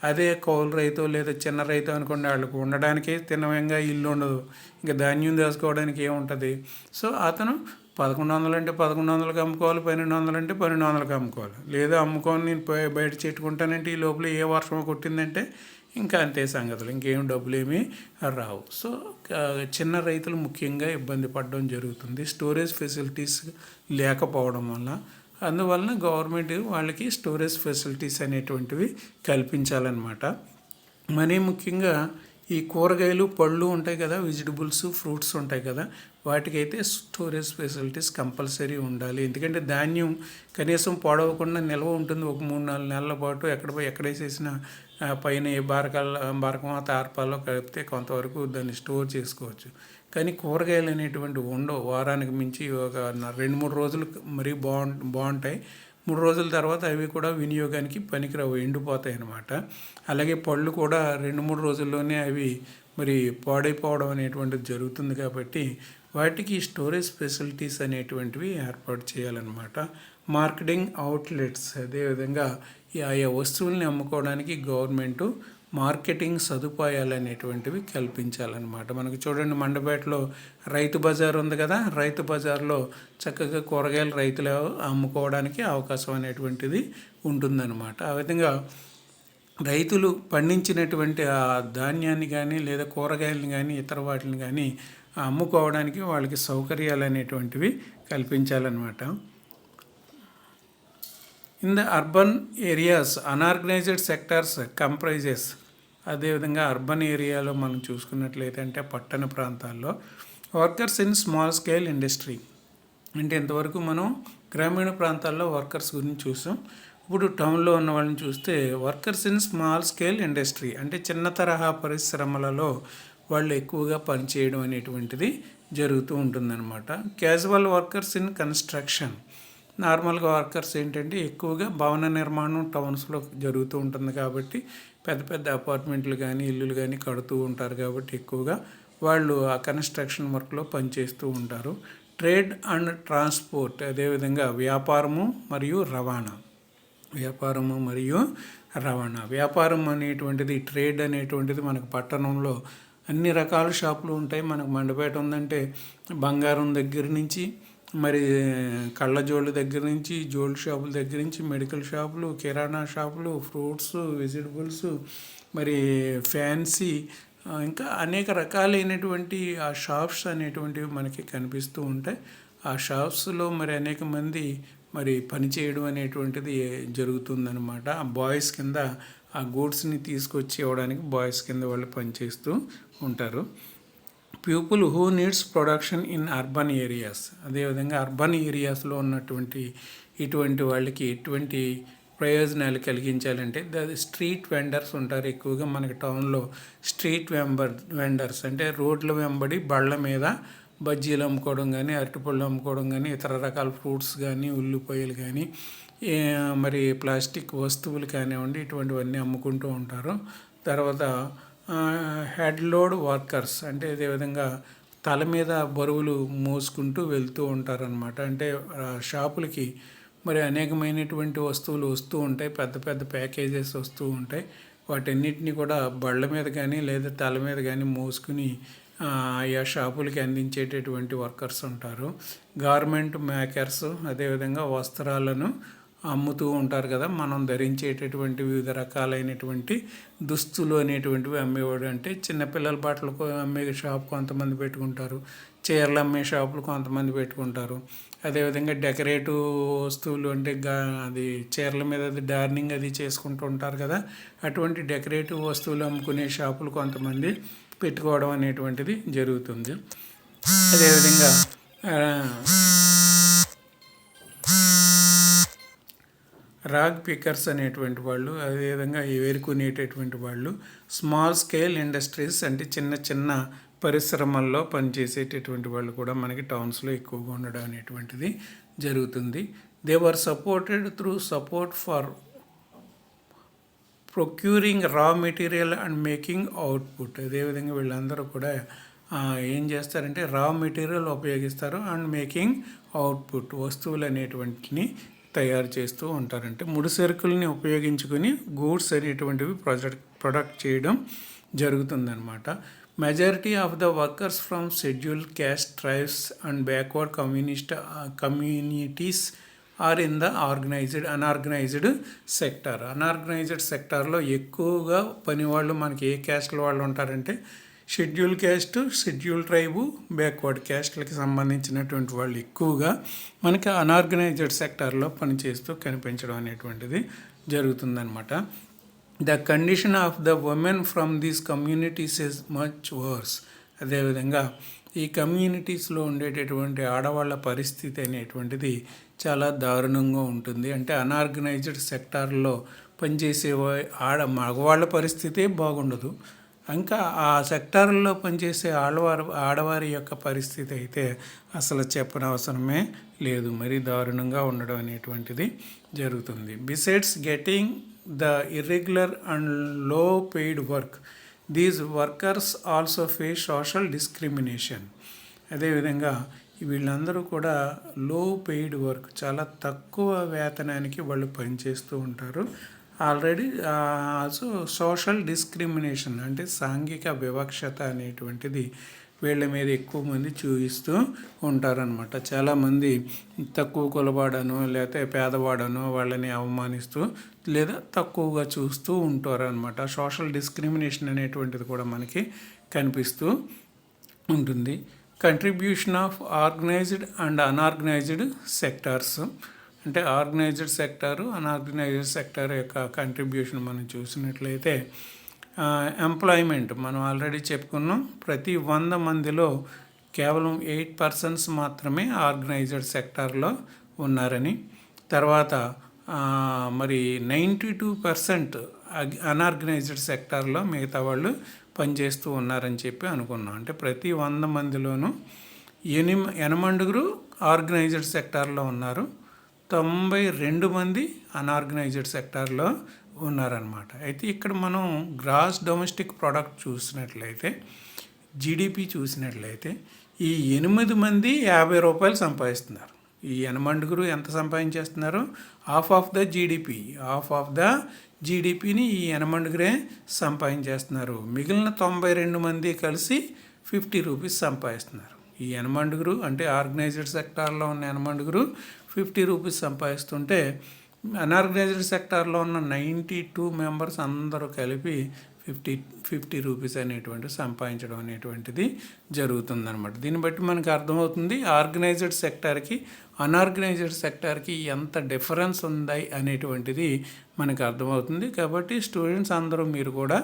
అదే కౌలు రైతు లేదా చిన్న రైతు అనుకోండి, వాళ్ళకు ఉండడానికే తినవంగా ఇల్లు ఉండదు, ఇంకా ధాన్యం దాచుకోవడానికి ఏముంటుంది. సో అతను 1100 అంటే 1100కి అమ్ముకోవాలి, 1200 అంటే 1200కి అమ్ముకోవాలి. లేదా అమ్ముకొని నేను బయట చెట్టుకుంటానంటే ఈ లోపల ఏ వర్షం కొట్టిందంటే ఇంకా అంతే సంగతులు, ఇంకేం డబ్బులు ఏమీ రావు. సో చిన్న రైతులు ముఖ్యంగా ఇబ్బంది పడడం జరుగుతుంది స్టోరేజ్ ఫెసిలిటీస్ లేకపోవడం వల్ల. అందువలన గవర్నమెంట్ వాళ్ళకి స్టోరేజ్ ఫెసిలిటీస్ అనేటువంటివి కల్పించాలన్నమాట. మరీ ముఖ్యంగా ఈ కూరగాయలు పళ్ళు ఉంటాయి కదా, వెజిటబుల్స్ ఫ్రూట్స్ ఉంటాయి కదా, వాటికైతే స్టోరేజ్ ఫెసిలిటీస్ కంపల్సరీ ఉండాలి. ఎందుకంటే ధాన్యం కనీసం పాడవకుండా నిల్వ ఉంటుంది. ఒక 3-4 నెలల పాటు ఎక్కడేసేసిన పైన ఏ బారకమో తార్పాలో కలిపితే కొంతవరకు దాన్ని స్టోర్ చేసుకోవచ్చు. కానీ కూరగాయలు అనేటువంటి ఉండవు. వారానికి మించి ఒక 2-3 రోజులు మరీ బాగుంటాయి. 3 రోజుల తర్వాత అవి కూడా వినియోగానికి పనికిరావు, ఎండిపోతాయి అన్నమాట. అలాగే పళ్ళు కూడా 2-3 రోజుల్లోనే అవి మరి పాడైపోవడం అనేటువంటిది జరుగుతుంది. కాబట్టి వాటికి స్టోరేజ్ ఫెసిలిటీస్ అనేటువంటివి ఏర్పాటు చేయాలన్నమాట. మార్కెటింగ్ అవుట్లెట్స్, అదేవిధంగా ఆయా వస్తువుల్ని అమ్ముకోవడానికి గవర్నమెంటు మార్కెటింగ్ సదుపాయాలు అనేటువంటివి కల్పించాలన్నమాట. మనకు చూడండి, మండపేటలో రైతు బజార్ ఉంది కదా, రైతు బజార్లో చక్కగా కూరగాయలు రైతులు అమ్ముకోవడానికి అవకాశం అనేటువంటిది ఉంటుందన్నమాట. ఆ విధంగా రైతులు పండించినటువంటి ఆ ధాన్యాన్ని కానీ లేదా కూరగాయలను కానీ ఇతర వాటిని కానీ అమ్ముకోవడానికి వాళ్ళకి సౌకర్యాలు అనేటువంటివి కల్పించాలన్నమాట. In the urban areas unorganised sectors comprises, అదేవిధంగా అర్బన్ ఏరియాలో మనం చూసుకున్నట్లయితే అంటే పట్టణ ప్రాంతాల్లో workers in small scale industry, అంటే ఇంతవరకు మనం గ్రామీణ ప్రాంతాల్లో వర్కర్స్ గురించి చూసాం. ఇప్పుడు టౌన్లో ఉన్న వాళ్ళని చూస్తే workers in small scale industry అంటే చిన్న తరహా పరిశ్రమలలో వాళ్ళు ఎక్కువగా పనిచేయడం అనేటువంటిది జరుగుతూ ఉంటుందన్నమాట. క్యాజువల్ వర్కర్స్ ఇన్ కన్స్ట్రక్షన్, నార్మల్గా వర్కర్స్ ఏంటంటే ఎక్కువగా భవన నిర్మాణం టౌన్స్లో జరుగుతూ ఉంటుంది కాబట్టి పెద్ద పెద్ద అపార్ట్మెంట్లు కానీ ఇల్లులు కానీ కడుతూ ఉంటారు కాబట్టి ఎక్కువగా వాళ్ళు ఆ కన్స్ట్రక్షన్ వర్క్లో పనిచేస్తూ ఉంటారు. ట్రేడ్ అండ్ ట్రాన్స్పోర్ట్, అదేవిధంగా వ్యాపారము మరియు రవాణా. వ్యాపారం అనేటువంటిది, ట్రేడ్ అనేటువంటిది మనకు పట్టణంలో అన్ని రకాల షాపులు ఉంటాయి. మనకు మండపేట ఉందంటే బంగారం దగ్గర నుంచి మరి కళ్ళజోళ్ళ దగ్గర నుంచి, జోల్డ్ షాపుల దగ్గర నుంచి, మెడికల్ షాపులు, కిరాణా షాపులు, ఫ్రూట్స్, వెజిటబుల్స్, మరి ఫ్యాన్సీ, ఇంకా అనేక రకాలైనటువంటి ఆ షాప్స్ అనేటువంటివి మనకి కనిపిస్తూ ఉంటాయి. ఆ షాప్స్లో మరి అనేక మంది మరి పనిచేయడం అనేటువంటిది జరుగుతుందన్నమాట. ఆ బాయ్స్ కింద ఆ గూడ్స్ని తీసుకొచ్చి ఇవ్వడానికి బాయ్స్ కింద వాళ్ళు పనిచేస్తూ ఉంటారు. People who needs production in urban areas, అదేవిధంగా అర్బన్ ఏరియాస్లో ఉన్నటువంటి ఇటువంటి వాళ్ళకి ఎటువంటి ప్రయోజనాలు కలిగించాలంటే స్ట్రీట్ వెండర్స్ ఉంటారు. ఎక్కువగా మనకి టౌన్లో స్ట్రీట్ వెండర్స్ అంటే రోడ్ల వెంబడి బళ్ళ మీద బజ్జీలు అమ్ముకోవడం కానీ, అరటిపళ్ళు అమ్ముకోవడం కానీ, ఇతర రకాల ఫ్రూట్స్ కానీ, ఉల్లిపాయలు కానీ, మరి ప్లాస్టిక్ వస్తువులు కానివ్వండి, ఇటువంటివన్నీ అమ్ముకుంటూ ఉంటారు. తర్వాత హెడ్ లోడ్ వర్కర్స్ అంటే అదేవిధంగా తల మీద బరువులు మోసుకుంటూ వెళ్తూ ఉంటారనమాట. అంటే షాపులకి మరి అనేకమైనటువంటి వస్తువులు వస్తూ ఉంటాయి, పెద్ద పెద్ద ప్యాకేజెస్ వస్తూ ఉంటాయి. వాటన్నిటిని కూడా బళ్ళ మీద కానీ లేదా తల మీద కానీ మోసుకుని ఆయా షాపులకి అందించేటటువంటి వర్కర్స్ ఉంటారు. గార్మెంట్ మేకర్స్, అదేవిధంగా వస్త్రాలను అమ్ముతూ ఉంటారు కదా, మనం ధరించేటటువంటి వివిధ రకాలైనటువంటి దుస్తులు అనేటువంటివి అమ్మేవాడు. అంటే చిన్నపిల్లల బట్టలు అమ్మే షాప్ కొంతమంది పెట్టుకుంటారు, చీరలు అమ్మే షాపులు కొంతమంది పెట్టుకుంటారు. అదేవిధంగా డెకరేటివ్ వస్తువులు అంటే అది చీరల మీద అది డార్నింగ్ అది చేసుకుంటూ ఉంటారు కదా, అటువంటి డెకరేటివ్ వస్తువులు అమ్ముకునే షాపులు కొంతమంది పెట్టుకోవడం అనేటువంటిది జరుగుతుంది. అదేవిధంగా రాగ్ పికర్స్ అనేటువంటి వాళ్ళు, అదేవిధంగా ఏరుకునేటటువంటి వాళ్ళు, స్మాల్ స్కేల్ ఇండస్ట్రీస్ అంటే చిన్న చిన్న పరిశ్రమల్లో పనిచేసేటటువంటి వాళ్ళు కూడా మనకి టౌన్స్లో ఎక్కువగా ఉండడం అనేటువంటిది జరుగుతుంది. They were supported through support for procuring raw material and making output. అదేవిధంగా వీళ్ళందరూ కూడా ఏం చేస్తారంటే రా మెటీరియల్ ఉపయోగిస్తారు అండ్ మేకింగ్ అవుట్పుట్, వస్తువులు అనేటువంటిని తయారు చేస్తూ ఉంటారంటే ముడి సరుకుల్ని ఉపయోగించుకొని గూడ్స్ అనేటువంటివి ప్రొడక్ట్ చేయడం జరుగుతుందన్నమాట. Majority of the workers from scheduled caste tribes and backward communities are in the unorganised sector. Unorganised సెక్టార్లో ఎక్కువగా పని వాళ్ళు మనకి ఏ క్యాస్ట్ల వాళ్ళు ఉంటారంటే schedule caste, schedule tribe, backward క్యాస్ట్లకి సంబంధించినటువంటి వాళ్ళు ఎక్కువగా మనకి అనార్గనైజ్డ్ సెక్టార్లో పనిచేస్తూ కనిపించడం అనేటువంటిది జరుగుతుందన్నమాట. The condition of the women from these communities is much worse. అదేవిధంగా ఈ కమ్యూనిటీస్లో ఉండేటటువంటి ఆడవాళ్ళ పరిస్థితి అనేటువంటిది చాలా దారుణంగా ఉంటుంది. అంటే అనార్గనైజ్డ్ సెక్టార్లో పనిచేసే మగవాళ్ళ పరిస్థితే బాగుండదు, ఇంకా ఆ సెక్టార్లో పనిచేసే ఆడవారి యొక్క పరిస్థితి అయితే అసలు చెప్పనవసరమే లేదు, మరీ దారుణంగా ఉండడం అనేటువంటిది జరుగుతుంది. Besides getting the irregular and low paid work, these workers also face social discrimination. అదేవిధంగా వీళ్ళందరూ కూడా లో పెయిడ్ వర్క్, చాలా తక్కువ వేతనానికి వాళ్ళు పనిచేస్తూ ఉంటారు. ఆల్రెడీ ఆల్సో సోషల్ డిస్క్రిమినేషన్ అంటే సాంఘిక వివక్షత అనేటువంటిది వీళ్ళ మీద ఎక్కువ మంది చూపిస్తూ ఉంటారనమాట. చాలామంది తక్కువ కులవాడనో లేకపోతే పేదవాడనో వాళ్ళని అవమానిస్తూ లేదా తక్కువగా చూస్తూ ఉంటారనమాట. సోషల్ డిస్క్రిమినేషన్ అనేటువంటిది కూడా మనకి కనిపిస్తూ ఉంటుంది. Contribution of organised and unorganised sectors, అంటే ఆర్గనైజ్డ్ సెక్టారు, అన్ఆర్గనైజ్డ్ సెక్టార్ యొక్క కంట్రిబ్యూషన్ మనం చూసినట్లయితే ఎంప్లాయ్మెంట్ మనం ఆల్రెడీ చెప్పుకున్నాం. ప్రతి 100 మందిలో కేవలం 8% మాత్రమే ఆర్గనైజ్డ్ సెక్టార్లో ఉన్నారని, తర్వాత మరి 92% అన్ఆర్గనైజ్డ్ సెక్టార్లో మిగతా వాళ్ళు పనిచేస్తూ ఉన్నారని చెప్పి అనుకున్నాం. అంటే ప్రతి 100 మందిలోనూ 8 ఆర్గనైజ్డ్ సెక్టార్లో ఉన్నారు, 92 మంది అన్ఆర్గనైజ్డ్ సెక్టార్లో ఉన్నారనమాట. అయితే ఇక్కడ మనం గ్రాస్ డొమెస్టిక్ ప్రోడక్ట్ చూసినట్లయితే, జీడిపి చూసినట్లయితే ఈ 8 మంది 50 రూపాయలు సంపాదిస్తున్నారు. ఈ 8 ఎంత సంపాదించేస్తున్నారు? హాఫ్ ఆఫ్ ద జీడిపిని ఈ 8 సంపాదించేస్తున్నారు. మిగిలిన 92 మంది కలిసి 50 రూపీస్ సంపాదిస్తున్నారు. ఈ 8 అంటే ఆర్గనైజ్డ్ సెక్టార్లో ఉన్న 8 50 రూపీస్ సంపాదిస్తుంటే, అన్ఆర్గనైజ్డ్ సెక్టార్లో ఉన్న 92 మెంబర్స్ అందరూ కలిపి 50 రూపీస్ అనేటువంటి సంపాదించడం అనేటువంటిది జరుగుతుందన్నమాట. దీన్ని బట్టి మనకు అర్థమవుతుంది ఆర్గనైజ్డ్ సెక్టార్కి అన్ఆర్గనైజ్డ్ సెక్టార్కి ఎంత డిఫరెన్స్ ఉంది అనేటువంటిది మనకు అర్థమవుతుంది. కాబట్టి స్టూడెంట్స్ అందరూ మీరు కూడా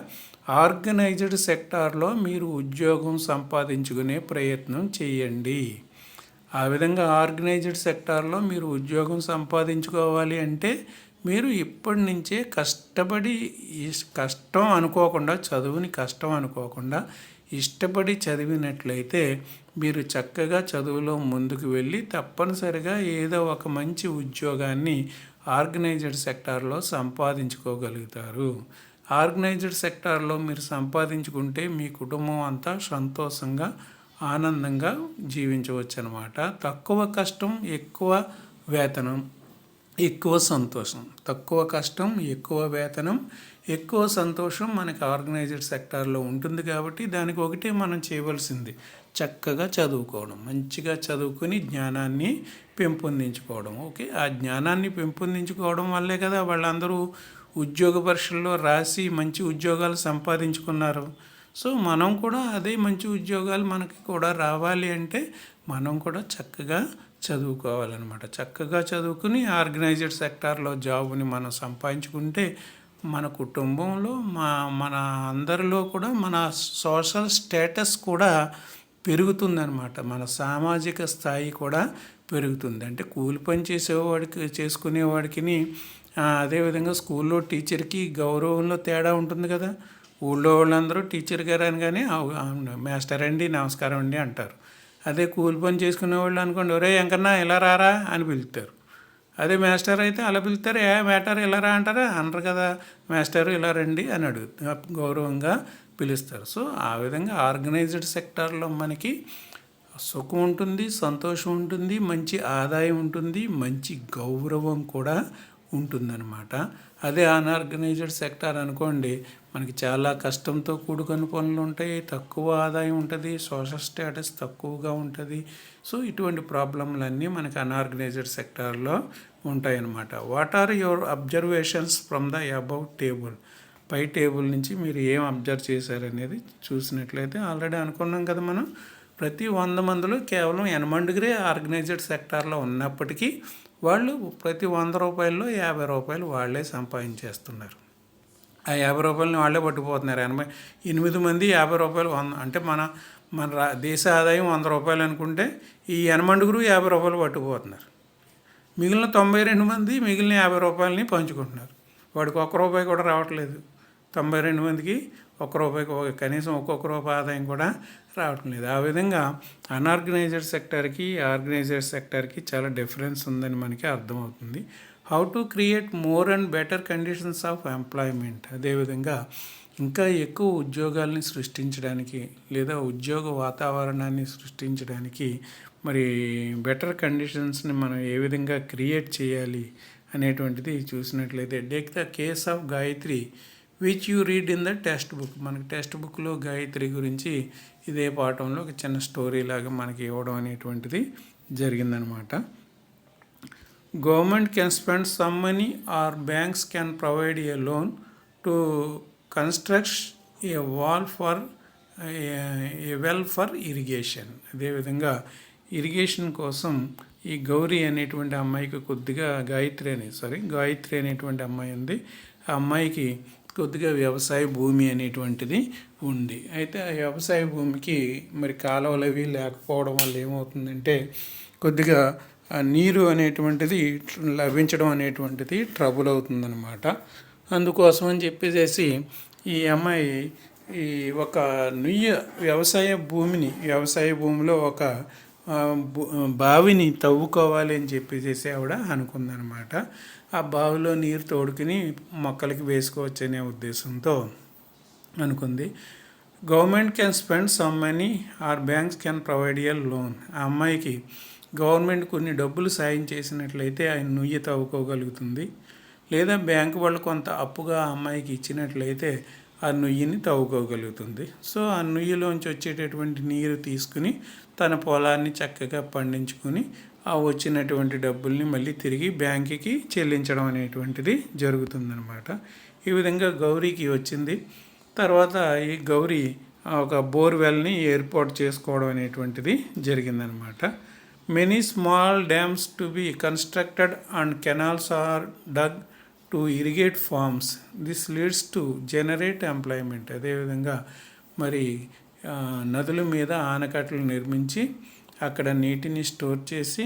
ఆర్గనైజ్డ్ సెక్టార్లో మీరు ఉద్యోగం సంపాదించుకునే ప్రయత్నం చేయండి. ఆ విధంగా ఆర్గనైజ్డ్ సెక్టార్లో మీరు ఉద్యోగం సంపాదించుకోవాలి అంటే మీరు ఇప్పటి నుంచే కష్టపడి, కష్టం అనుకోకుండా, చదువుని కష్టం అనుకోకుండా ఇష్టపడి చదివినట్లయితే మీరు చక్కగా చదువులో ముందుకు వెళ్ళి తప్పనిసరిగా ఏదో ఒక మంచి ఉద్యోగాన్ని ఆర్గనైజ్డ్ సెక్టార్లో సంపాదించుకోగలుగుతారు. ఆర్గనైజ్డ్ సెక్టార్లో మీరు సంపాదించుకుంటే మీ కుటుంబం అంతా సంతోషంగా ఆనందంగా జీవించవచ్చు అన్నమాట. తక్కువ కష్టం, ఎక్కువ వేతనం, ఎక్కువ సంతోషం. తక్కువ కష్టం, ఎక్కువ వేతనం, ఎక్కువ సంతోషం మనకి ఆర్గనైజ్డ్ సెక్టార్లో ఉంటుంది. కాబట్టి దానికి ఒకటే మనం చేయవలసింది చక్కగా చదువుకోవడం, మంచిగా చదువుకొని జ్ఞానాన్ని పెంపొందించుకోవడం. ఓకే, ఆ జ్ఞానాన్ని పెంపొందించుకోవడం వల్లే కదా వాళ్ళందరూ ఉద్యోగ పరీక్షల్లో రాసి మంచి ఉద్యోగాలు సంపాదించుకున్నారు. సో మనం కూడా అదే మంచి ఉద్యోగాలు మనకి కూడా రావాలి అంటే మనం కూడా చక్కగా చదువుకోవాలన్నమాట. చక్కగా చదువుకుని ఆర్గనైజ్డ్ సెక్టార్లో జాబుని మనం సంపాదించుకుంటే మన కుటుంబంలో మన అందరిలో కూడా మన సోషల్ స్టేటస్ కూడా పెరుగుతుందన్నమాట. మన సామాజిక స్థాయి కూడా పెరుగుతుంది. అంటే కూలి పని చేసుకునేవాడికి అదేవిధంగా స్కూల్లో టీచర్కి గౌరవంలో తేడా ఉంటుంది కదా. ఊళ్ళో వాళ్ళందరూ టీచర్ గారు అనగానే మాస్టర్ అండి, నమస్కారం అండి అంటారు. అదే కూలి పని చేసుకునే వాళ్ళు అనుకోండి, ఒరే ఎంకన్నా ఇలా రారా అని పిలుస్తారు. అదే మాస్టర్ అయితే అలా పిలుస్తారు, మేటర్ ఇలా రా అంటారా? అనరు కదా, మాస్టర్ ఇలా రండి అని అడుగుతారు, గౌరవంగా పిలుస్తారు. సో ఆ విధంగా ఆర్గనైజ్డ్ సెక్టార్లో మనకి సుఖం ఉంటుంది, సంతోషం ఉంటుంది, మంచి ఆదాయం ఉంటుంది, మంచి గౌరవం కూడా ఉంటుందన్నమాట. అదే అన్ఆర్గనైజ్డ్ సెక్టార్ అనుకోండి, మనకి చాలా కష్టంతో కూడుకున్న పనులు ఉంటాయి, తక్కువ ఆదాయం ఉంటుంది, సోషల్ స్టేటస్ తక్కువగా ఉంటుంది. సో ఇటువంటి ప్రాబ్లంలన్నీ మనకి అన్ఆర్గనైజ్డ్ సెక్టార్లో ఉంటాయన్నమాట. What are your observations from the above table? పై టేబుల్ నుంచి మీరు ఏం అబ్జర్వ్ చేశారనేది చూసినట్లయితే ఆల్రెడీ అనుకున్నాం కదా మనం, ప్రతి 100 మందిలో కేవలం 8 ఆర్గనైజ్డ్ సెక్టార్లో ఉన్నప్పటికీ వాళ్ళు ప్రతి 100 రూపాయల్లో 50 రూపాయలు వాళ్ళే సంపాదించేస్తున్నారు. ఆ 50 రూపాయలని వాళ్ళే పట్టుకుపోతున్నారు. 8 మంది 50 రూపాయలు అంటే మన దేశ ఆదాయం 100 రూపాయలు అనుకుంటే ఈ 8 50 రూపాయలు పట్టుకుపోతున్నారు. మిగిలిన 92 మంది మిగిలిన 50 రూపాయలని పంచుకుంటున్నారు. వాడికి 1 రూపాయి కూడా రావట్లేదు. 92 మందికి 1 రూపాయికి కనీసం ఒక్కొక్క రూపాయి ఆదాయం కూడా రావటం లేదు. ఆ విధంగా అన్ఆర్గనైజ్డ్ సెక్టార్కి ఆర్గనైజ్డ్ సెక్టార్కి చాలా డిఫరెన్స్ ఉందని మనకి అర్థమవుతుంది. How to create more and better conditions of employment? అదేవిధంగా ఇంకా ఎక్కువ ఉద్యోగాల్ని సృష్టించడానికి లేదా ఉద్యోగ వాతావరణాన్ని సృష్టించడానికి మరి బెటర్ కండిషన్స్ని మనం ఏ విధంగా క్రియేట్ చేయాలి అనేటువంటిది చూసినట్లయితే, take the case of Gayatri which you read in the text book. మనకి టెక్స్ట్ బుక్లో గాయత్రి గురించి ఇదే పాఠంలో ఒక చిన్న స్టోరీ లాగా మనకి ఇవ్వడం అనేటువంటిది జరిగిందనమాట. Government can spend some money are banks can provide a loan to construct a wall for a well for irrigation. అదేవిధంగా ఇరిగేషన్ కోసం ఈ గౌరీ అనేటువంటి అమ్మాయికి కొద్దిగా గాయత్రి అనేటువంటి అమ్మాయి ఉంది. ఆ అమ్మాయికి కొద్దిగా వ్యవసాయ భూమి అనేటువంటిది ఉంది. అయితే ఆ వ్యవసాయ భూమికి మరి కాలువలు అవి లేకపోవడం వల్ల ఏమవుతుందంటే కొద్దిగా ఆ నీరు అనేటువంటిది లభించడం అనేటువంటిది ట్రబుల్ అవుతుందన్నమాట. అందుకోసం అని చెప్పేసి ఈ అమ్మాయి ఈ ఒక వ్యవసాయ భూమిలో ఒక బావిని తవ్వుకోవాలి అని చెప్పేసి ఆవిడ అనుకుందనమాట. ఆ బావిలో నీరు తోడుకుని మొక్కలకి వేసుకోవచ్చు అనే ఉద్దేశంతో అనుకుంది. Government can spend some money are banks can provide a loan. ఆ అమ్మాయికి గవర్నమెంట్ కొన్ని డబ్బులు సాయం చేసినట్లయితే ఆయన నుయ్యి తవ్వుకోగలుగుతుంది, లేదా బ్యాంకు వాళ్ళు కొంత అప్పుగా ఆ అమ్మాయికి ఇచ్చినట్లయితే ఆ నుయ్యిని తవ్వుకోగలుగుతుంది. సో ఆ నుయ్యిలోంచి వచ్చేటటువంటి నీరు తీసుకుని తన పొలాన్ని చక్కగా పండించుకుని ఆ వచ్చినటువంటి డబ్బుల్ని మళ్ళీ తిరిగి బ్యాంకుకి చెల్లించడం అనేటువంటిది జరుగుతుందన్నమాట. ఈ విధంగా గౌరీకి వచ్చింది. తర్వాత ఈ గౌరీ ఒక బోర్వెల్ని ఏర్పాటు చేసుకోవడం అనేటువంటిది జరిగిందనమాట. Many small dams to be constructed and canals are dug to irrigate farms. This leads to generate employment. అదేవిధంగా మరి నదుల మీద ఆనకట్టలు నిర్మించి అక్కడ నీటిని స్టోర్ చేసి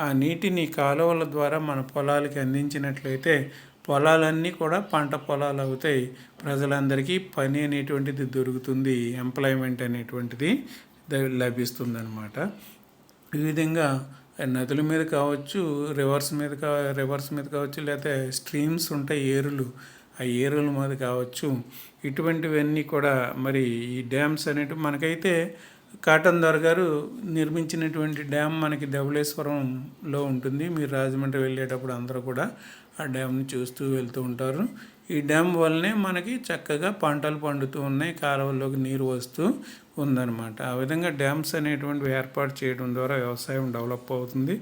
ఆ నీటిని కాలువల ద్వారా మన పొలాలకి అందించినట్లయితే పొలాలన్నీ కూడా పంట పొలాలు అవుతాయి. ప్రజలందరికీ పని అనేటువంటిది దొరుకుతుంది, ఎంప్లాయ్మెంట్ అనేటువంటిది లభిస్తుందన్నమాట. ఈ విధంగా నదుల మీద కావచ్చు, రివర్స్ మీద కావచ్చు, లేకపోతే స్ట్రీమ్స్ ఉంటాయి, ఏరులు, ఆ ఏరుల మీద కావచ్చు, ఇటువంటివన్నీ కూడా మరి ఈ డ్యామ్స్ అనేటివి మనకైతే కాటన్ దొర గారు నిర్మించినటువంటి డ్యామ్ మనకి ధవళేశ్వరంలో ఉంటుంది. మీరు రాజమండ్రి వెళ్ళేటప్పుడు అందరూ కూడా ఆ డ్యామ్ని చూస్తూ వెళ్తూ ఉంటారు. ఈ డ్యామ్ వల్లనే మనకి చక్కగా పంటలు పండుతూ ఉన్నాయి, కాలువల్లోకి నీరు వస్తూ ఉందన్నమాట. ఆ విధంగా డ్యామ్స్ అనేటువంటివి ఏర్పాటు చేయడం ద్వారా వ్యవసాయం డెవలప్ అవుతుంది.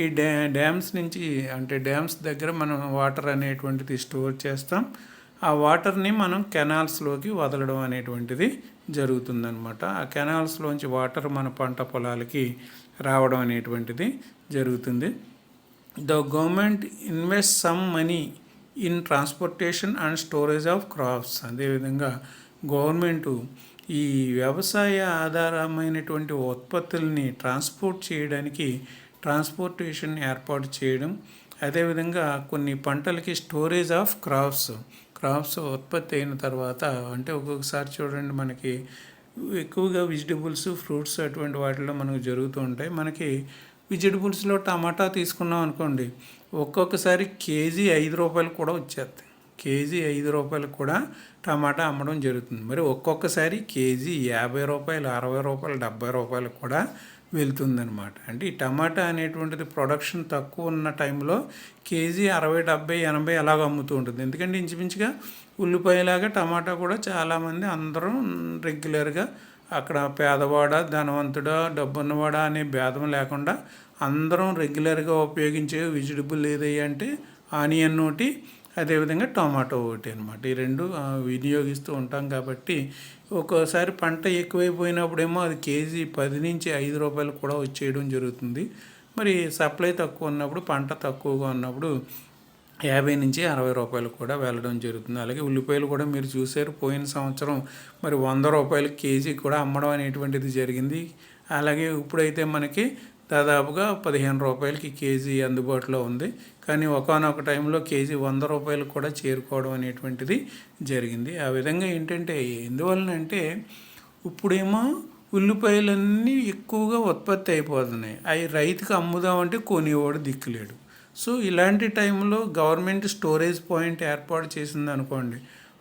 ఈ డ్యామ్స్ నుంచి అంటే డ్యామ్స్ దగ్గర మనం వాటర్ అనేటువంటిది స్టోర్ చేస్తాం. ఆ వాటర్ని మనం కెనాల్స్లోకి వదలడం అనేటువంటిది జరుగుతుందన్నమాట. ఆ కెనాల్స్లోంచి వాటర్ మన పంట పొలాలకి రావడం అనేటువంటిది జరుగుతుంది. The government invest some money in transportation and storage of crops. అదేవిధంగా గవర్నమెంటు ఈ వ్యవసాయ ఆధారమైనటువంటి ఉత్పత్తుల్ని ట్రాన్స్పోర్ట్ చేయడానికి ట్రాన్స్పోర్టేషన్ ఏర్పాటు చేయడం, అదేవిధంగా కొన్ని పంటలకి స్టోరేజ్ ఆఫ్ క్రాప్స్ ఉత్పత్తి అయిన తర్వాత, అంటే ఒక్కొక్కసారి చూడండి మనకి ఎక్కువగా వెజిటబుల్స్, ఫ్రూట్స్ అటువంటి వాటిలో మనకు జరుగుతూ ఉంటాయి. మనకి వెజిటబుల్స్లో టమాటా తీసుకున్నాం అనుకోండి, ఒక్కొక్కసారి కేజీ 5 రూపాయలు కూడా వచ్చేస్తుంది. కేజీ 5 రూపాయలకు కూడా టమాటా అమ్మడం జరుగుతుంది. మరి ఒక్కొక్కసారి కేజీ 50 రూపాయలు, 60 రూపాయలు, 70 రూపాయలకు కూడా వెళ్తుందనమాట. అంటే ఈ టమాటా అనేటువంటిది ప్రొడక్షన్ తక్కువ ఉన్న టైంలో కేజీ 60, 70, 80 అలాగ అమ్ముతూ ఉంటుంది. ఎందుకంటే ఇంచుమించుగా ఉల్లిపాయలాగా టమాటా కూడా చాలామంది అందరూ రెగ్యులర్గా అక్కడ పేదవాడా ధనవంతుడా డబ్బున్నవాడా అనే భేదం లేకుండా అందరం రెగ్యులర్గా ఉపయోగించే వెజిటబుల్ ఏదయ్యా అంటే ఆనియన్ ఒకటి, అదేవిధంగా టమాటో ఒకటి అనమాట. ఈ రెండు వినియోగిస్తూ ఉంటాం కాబట్టి ఒక్కోసారి పంట ఎక్కువైపోయినప్పుడేమో అది కేజీ 10 నుంచి 5 రూపాయలు కూడా వచ్చేయడం జరుగుతుంది. మరి సప్లై తక్కువ ఉన్నప్పుడు, పంట తక్కువగా ఉన్నప్పుడు 50 నుంచి 60 రూపాయలు కూడా వెళ్ళడం జరుగుతుంది. అలాగే ఉల్లిపాయలు కూడా మీరు చూశారు, పోయిన సంవత్సరం మరి 100 రూపాయలు కేజీ కూడా అమ్మడం అనేటువంటిది జరిగింది. అలాగే ఇప్పుడైతే మనకి దాదాపుగా 15 రూపాయలకి కేజీ అందుబాటులో ఉంది. కానీ ఒకానొక టైంలో కేజీ 100 రూపాయలు కూడా చేరుకోవడం అనేటువంటిది జరిగింది. ఆ విధంగా ఏంటంటే ఎందువలనంటే ఇప్పుడేమో ఉల్లిపాయలన్నీ ఎక్కువగా ఉత్పత్తి అయిపోతున్నాయి. అవి రైతుకు అమ్ముదామంటే కొనేవాడు దిక్కులేడు. సో ఇలాంటి టైంలో గవర్నమెంట్ స్టోరేజ్ పాయింట్ ఏర్పాటు చేసింది అనుకోండి,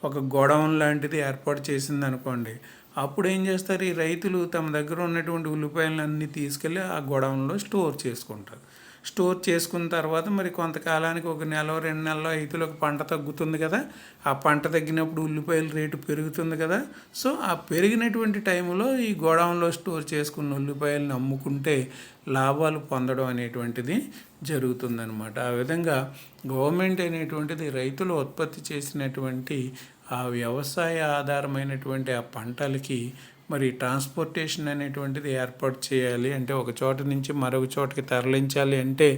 ఒక గోడౌన్ లాంటిది ఏర్పాటు చేసింది అనుకోండి, అప్పుడు ఏం చేస్తారు, ఈ రైతులు తమ దగ్గర ఉన్నటువంటి ఉల్లిపాయలను అన్నీ తీసుకెళ్ళి ఆ గోడౌన్లో స్టోర్ చేసుకుంటారు. స్టోర్ చేసుకున్న తర్వాత మరి కొంతకాలానికి 1 నెల 2 నెలలో రైతులకు పంట తగ్గుతుంది కదా, ఆ పంట తగ్గినప్పుడు ఉల్లిపాయల రేటు పెరుగుతుంది కదా. సో ఆ పెరిగినటువంటి టైంలో ఈ గోడౌన్లో స్టోర్ చేసుకున్న ఉల్లిపాయలను అమ్ముకుంటే లాభాలు పొందడం అనేటువంటిది జరుగుతుందన్నమాట. ఆ విధంగా గవర్నమెంట్ అనేటువంటిది రైతులు ఉత్పత్తి చేసినటువంటి ఆ వ్యవసాయ ఆధారమైనటువంటి ఆ పంటలకి మరి ట్రాన్స్పోర్టేషన్ అనేటువంటిది ఏర్పాటు చేయాలి. అంటే ఒక చోట నుంచి మరొక చోటకి తరలించాలి అంటే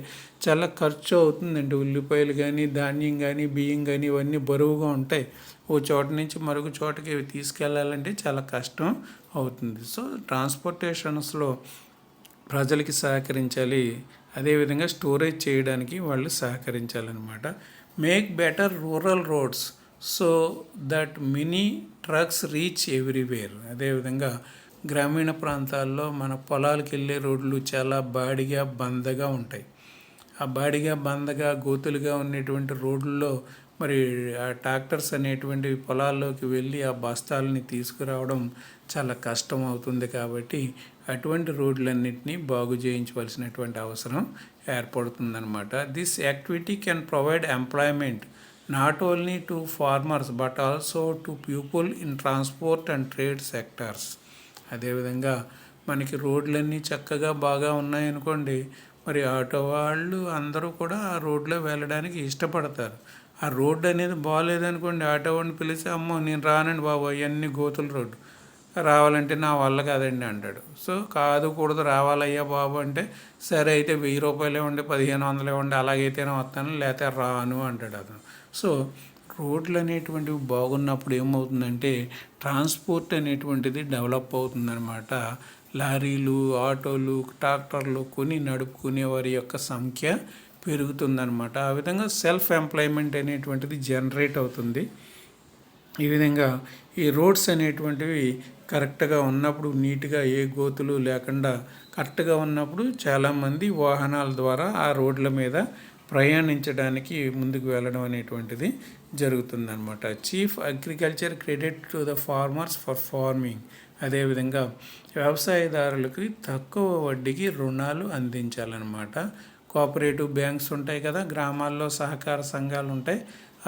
చాలా ఖర్చు అవుతుందండి. ఉల్లిపాయలు కానీ, ధాన్యం కానీ, బియ్యం కానీ ఇవన్నీ బరువుగా ఉంటాయి. ఓ చోట నుంచి మరొక చోటకి తీసుకెళ్ళాలంటే చాలా కష్టం అవుతుంది. సో ట్రాన్స్పోర్టేషన్స్లో ప్రజలకి సహకరించాలి, అదేవిధంగా స్టోరేజ్ చేయడానికి వాళ్ళు సహకరించాలన్నమాట. Make better rural roads so that mini trucks reach everywhere. అదేవిధంగా గ్రామీణ ప్రాంతాల్లో మన పొలాలకు వెళ్ళే రోడ్లు చాలా బాడిగా బందగా ఉంటాయి. ఆ బాడిగా బందగా గోతులుగా ఉన్నటువంటి రోడ్లలో మరి ఆ ట్రాక్టర్స్ అనేటువంటివి పొలాల్లోకి వెళ్ళి ఆ బస్తాలని తీసుకురావడం చాలా కష్టం అవుతుంది. కాబట్టి అటువంటి రోడ్లన్నింటినీ బాగు చేయించవలసినటువంటి అవసరం ఏర్పడుతుందన్నమాట. This activity can provide employment not only to farmers but also to people in transport and trade sectors. అదేవిధంగా మనకి రోడ్లన్నీ చక్కగా బాగా ఉన్నాయనుకోండి, మరి ఆటో వాళ్ళు అందరూ కూడా ఆ రోడ్లో వెళ్ళడానికి ఇష్టపడతారు. ఆ రోడ్డు అనేది బాగాలేదనుకోండి, ఆటో వాడిని పిలిచి అమ్మో నేను రానండి బాబు, అవన్నీ గోతుల రోడ్డు, రావాలంటే నా వల్ల కాదండి అంటాడు. సో కూడదు రావాలయ్యా బాబు అంటే సరే అయితే 1000 రూపాయలు ఇవ్వండి, 1500 ఇవ్వండి, అలాగైతేనే వస్తాను, లేకపోతే రాను అంటాడు అతను. సో రోడ్లు అనేటువంటివి బాగున్నప్పుడు ఏమవుతుందంటే ట్రాన్స్పోర్ట్ అనేటువంటిది డెవలప్ అవుతుందన్నమాట. లారీలు, ఆటోలు, ట్రాక్టర్లు కొని నడుపుకునే వారి యొక్క సంఖ్య పెరుగుతుందన్నమాట. ఆ విధంగా సెల్ఫ్ ఎంప్లాయ్మెంట్ అనేటువంటిది జనరేట్ అవుతుంది. ఈ విధంగా ఈ రోడ్స్ అనేటువంటివి కరెక్ట్గా ఉన్నప్పుడు, నీట్గా ఏ గోతులు లేకుండా కరెక్ట్గా ఉన్నప్పుడు చాలామంది వాహనాల ద్వారా ఆ రోడ్ల మీద ప్రయాణించడానికి ముందుకు వెళ్ళడం అనేటువంటిది జరుగుతుందన్నమాట. Chief agriculture credit to the farmers for farming. అదేవిధంగా వ్యవసాయదారులకి తక్కువ వడ్డీకి రుణాలు అందించాలన్నమాట. కోఆపరేటివ్ బ్యాంక్స్ ఉంటాయి కదా, గ్రామాల్లో సహకార సంఘాలు ఉంటాయి.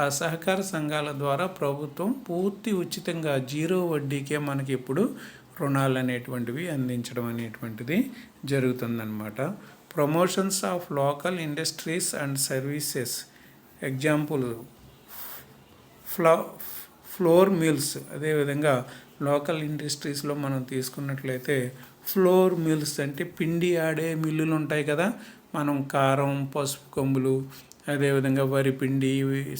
ఆ సహకార సంఘాల ద్వారా ప్రభుత్వం పూర్తి ఉచితంగా 0 వడ్డీకే మనకి ఇప్పుడు రుణాలు అనేటువంటివి అందించడం అనేటువంటిది జరుగుతుందన్నమాట. Promotions of local industries and services. Example flour mills. అదేవిధంగా లోకల్ ఇండస్ట్రీస్లో మనం తీసుకున్నట్లయితే ఫ్లోర్ మిల్స్ అంటే పిండి ఆడే మిల్లులు ఉంటాయి కదా, మనం కారం, పసుపు కొమ్ములు, అదేవిధంగా వరిపిండి,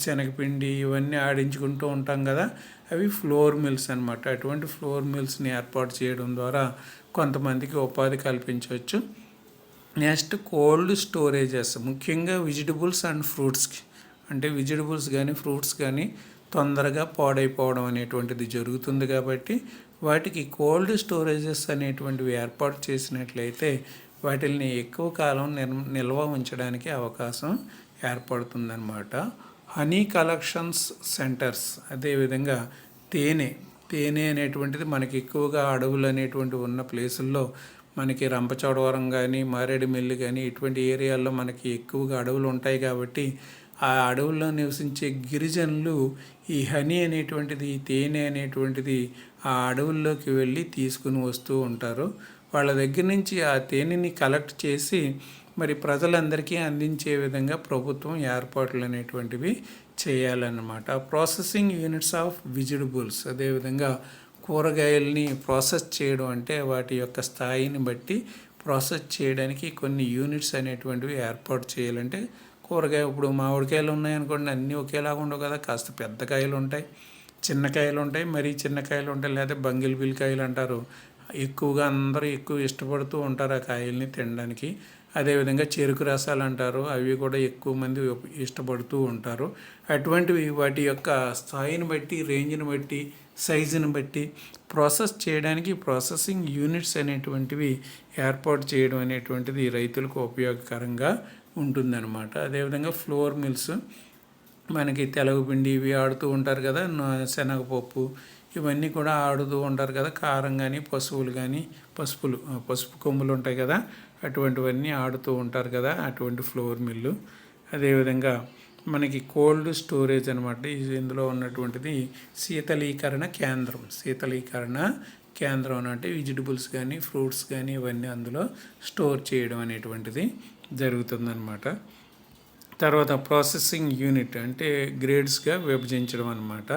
శనగపిండి ఇవన్నీ ఆడించుకుంటూ ఉంటాం కదా, అవి ఫ్లోర్ మిల్స్ అన్నమాట. అటువంటి ఫ్లోర్ మిల్స్ని ఏర్పాటు చేయడం ద్వారా కొంతమందికి ఉపాధి కల్పించవచ్చు. నెక్స్ట్ కోల్డ్ స్టోరేజెస్, ముఖ్యంగా వెజిటబుల్స్ అండ్ ఫ్రూట్స్కి. అంటే వెజిటబుల్స్ కానీ ఫ్రూట్స్ కానీ తొందరగా పాడైపోవడం అనేటువంటిది జరుగుతుంది కాబట్టి వాటికి కోల్డ్ స్టోరేజెస్ అనేటువంటివి ఏర్పాటు చేసినట్లయితే వాటిని ఎక్కువ కాలం నిల్వ ఉంచడానికి అవకాశం ఏర్పడుతుందన్నమాట. Honey collections centres. అదేవిధంగా తేనె అనేటువంటిది మనకి ఎక్కువగా అడవులు అనేటువంటివి ఉన్న ప్లేసుల్లో మనకి రంపచోడవరం కానీ మారేడుమిల్లి కానీ ఇటువంటి ఏరియాల్లో మనకి ఎక్కువగా అడవులు ఉంటాయి కాబట్టి ఆ అడవుల్లో నివసించే గిరిజనులు ఈ హనీ అనేటువంటిది, తేనె అనేటువంటిది ఆ అడవుల్లోకి వెళ్ళి తీసుకుని వస్తూ ఉంటారు. వాళ్ళ దగ్గర నుంచి ఆ తేనెని కలెక్ట్ చేసి మరి ప్రజలందరికీ అందించే విధంగా ప్రభుత్వం ఏర్పాట్లు అనేటువంటివి చేయాలన్నమాట. ప్రాసెసింగ్ యూనిట్స్ ఆఫ్ వెజిటబుల్స్, అదేవిధంగా కూరగాయల్ని ప్రాసెస్ చేయడం అంటే వాటి యొక్క స్థాయిని బట్టి ప్రాసెస్ చేయడానికి కొన్ని యూనిట్స్ అనేటువంటివి ఏర్పాటు చేయాలంటే కూరగాయ ఇప్పుడు మామిడికాయలు ఉన్నాయనుకోండి, అన్నీ ఒకేలాగా ఉండవు కదా. కాస్త పెద్ద కాయలు ఉంటాయి, చిన్న కాయలు ఉంటాయి, మరీ చిన్న కాయలు ఉంటాయి, లేదా బంగిల్ కాయలు అంటారు. ఎక్కువగా అందరూ ఎక్కువ ఇష్టపడుతూ ఉంటారు ఆ కాయల్ని తినడానికి. అదేవిధంగా చెరుకు రసాలు అంటారు, అవి కూడా ఎక్కువ మంది ఇష్టపడుతూ ఉంటారు. అటువంటివి వాటి యొక్క స్థాయిని బట్టి, రేంజ్ని బట్టి, సైజుని బట్టి ప్రాసెస్ చేయడానికి ప్రాసెసింగ్ యూనిట్స్ అనేటువంటివి ఏర్పాటు చేయడం అనేటువంటిది రైతులకు ఉపయోగకరంగా ఉంటుందన్నమాట. అదేవిధంగా ఫ్లోర్ మిల్స్, మనకి తెలగపిండి ఇవి ఆడుతూ ఉంటారు కదా, శనగపప్పు ఇవన్నీ కూడా ఆడుతూ ఉంటారు కదా. కారం కానీ పశువులు కానీ పసుపు కొమ్ములు ఉంటాయి కదా, అటువంటివన్నీ ఆడుతూ ఉంటారు కదా, అటువంటి ఫ్లోర్ మిల్లు. అదేవిధంగా మనకి కోల్డ్ స్టోరేజ్ అనమాట. ఇందులో ఉన్నటువంటిది శీతలీకరణ కేంద్రం అంటే వెజిటబుల్స్ కానీ ఫ్రూట్స్ కానీ ఇవన్నీ అందులో స్టోర్ చేయడం అనేటువంటిది జరుగుతుందన్నమాట. తర్వాత ప్రాసెసింగ్ యూనిట్ అంటే గ్రేడ్స్గా విభజించడం అనమాట.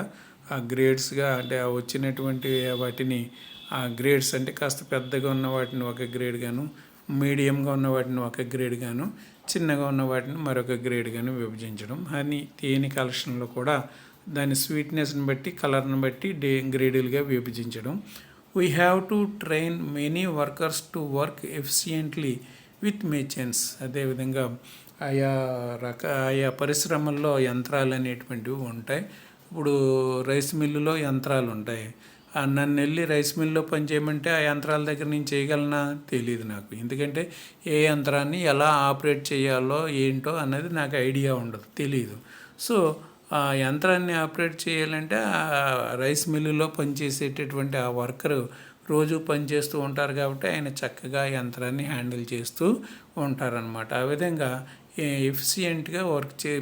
ఆ గ్రేడ్స్గా అంటే ఆ వచ్చినటువంటి వాటిని ఆ గ్రేడ్స్ అంటే కాస్త పెద్దగా ఉన్న వాటిని ఒక గ్రేడ్ గాను, మీడియంగా ఉన్న వాటిని ఒక గ్రేడ్ గాను, చిన్నగా ఉన్న వాటిని మరొక గ్రేడ్ గాను విభజించడం. అని తేనె కలెక్షన్లో కూడా దాని స్వీట్నెస్ని బట్టి, కలర్ని బట్టి గ్రేడులుగా విభజించడం. We have to train many workers to work efficiently with machines. అదేవిధంగా ఆయా పరిశ్రమల్లో యంత్రాలు అనేటువంటివి ఉంటాయి. ఇప్పుడు రైస్ మిల్లులో యంత్రాలు ఉంటాయి. నన్ను వెళ్ళి రైస్ మిల్లులో పనిచేయమంటే ఆ యంత్రాల దగ్గర నేను చేయగలనా తెలియదు నాకు. ఎందుకంటే ఏ యంత్రాన్ని ఎలా ఆపరేట్ చేయాలో ఏంటో అన్నది నాకు ఐడియా ఉండదు, తెలియదు. సో ఆ యంత్రాన్ని ఆపరేట్ చేయాలంటే రైస్ మిల్లులో పనిచేసేటటువంటి ఆ వర్కరు రోజు పనిచేస్తూ ఉంటారు కాబట్టి ఆయన చక్కగా యంత్రాన్ని హ్యాండిల్ చేస్తూ ఉంటారనమాట. ఆ విధంగా ఎఫిషియెంట్గా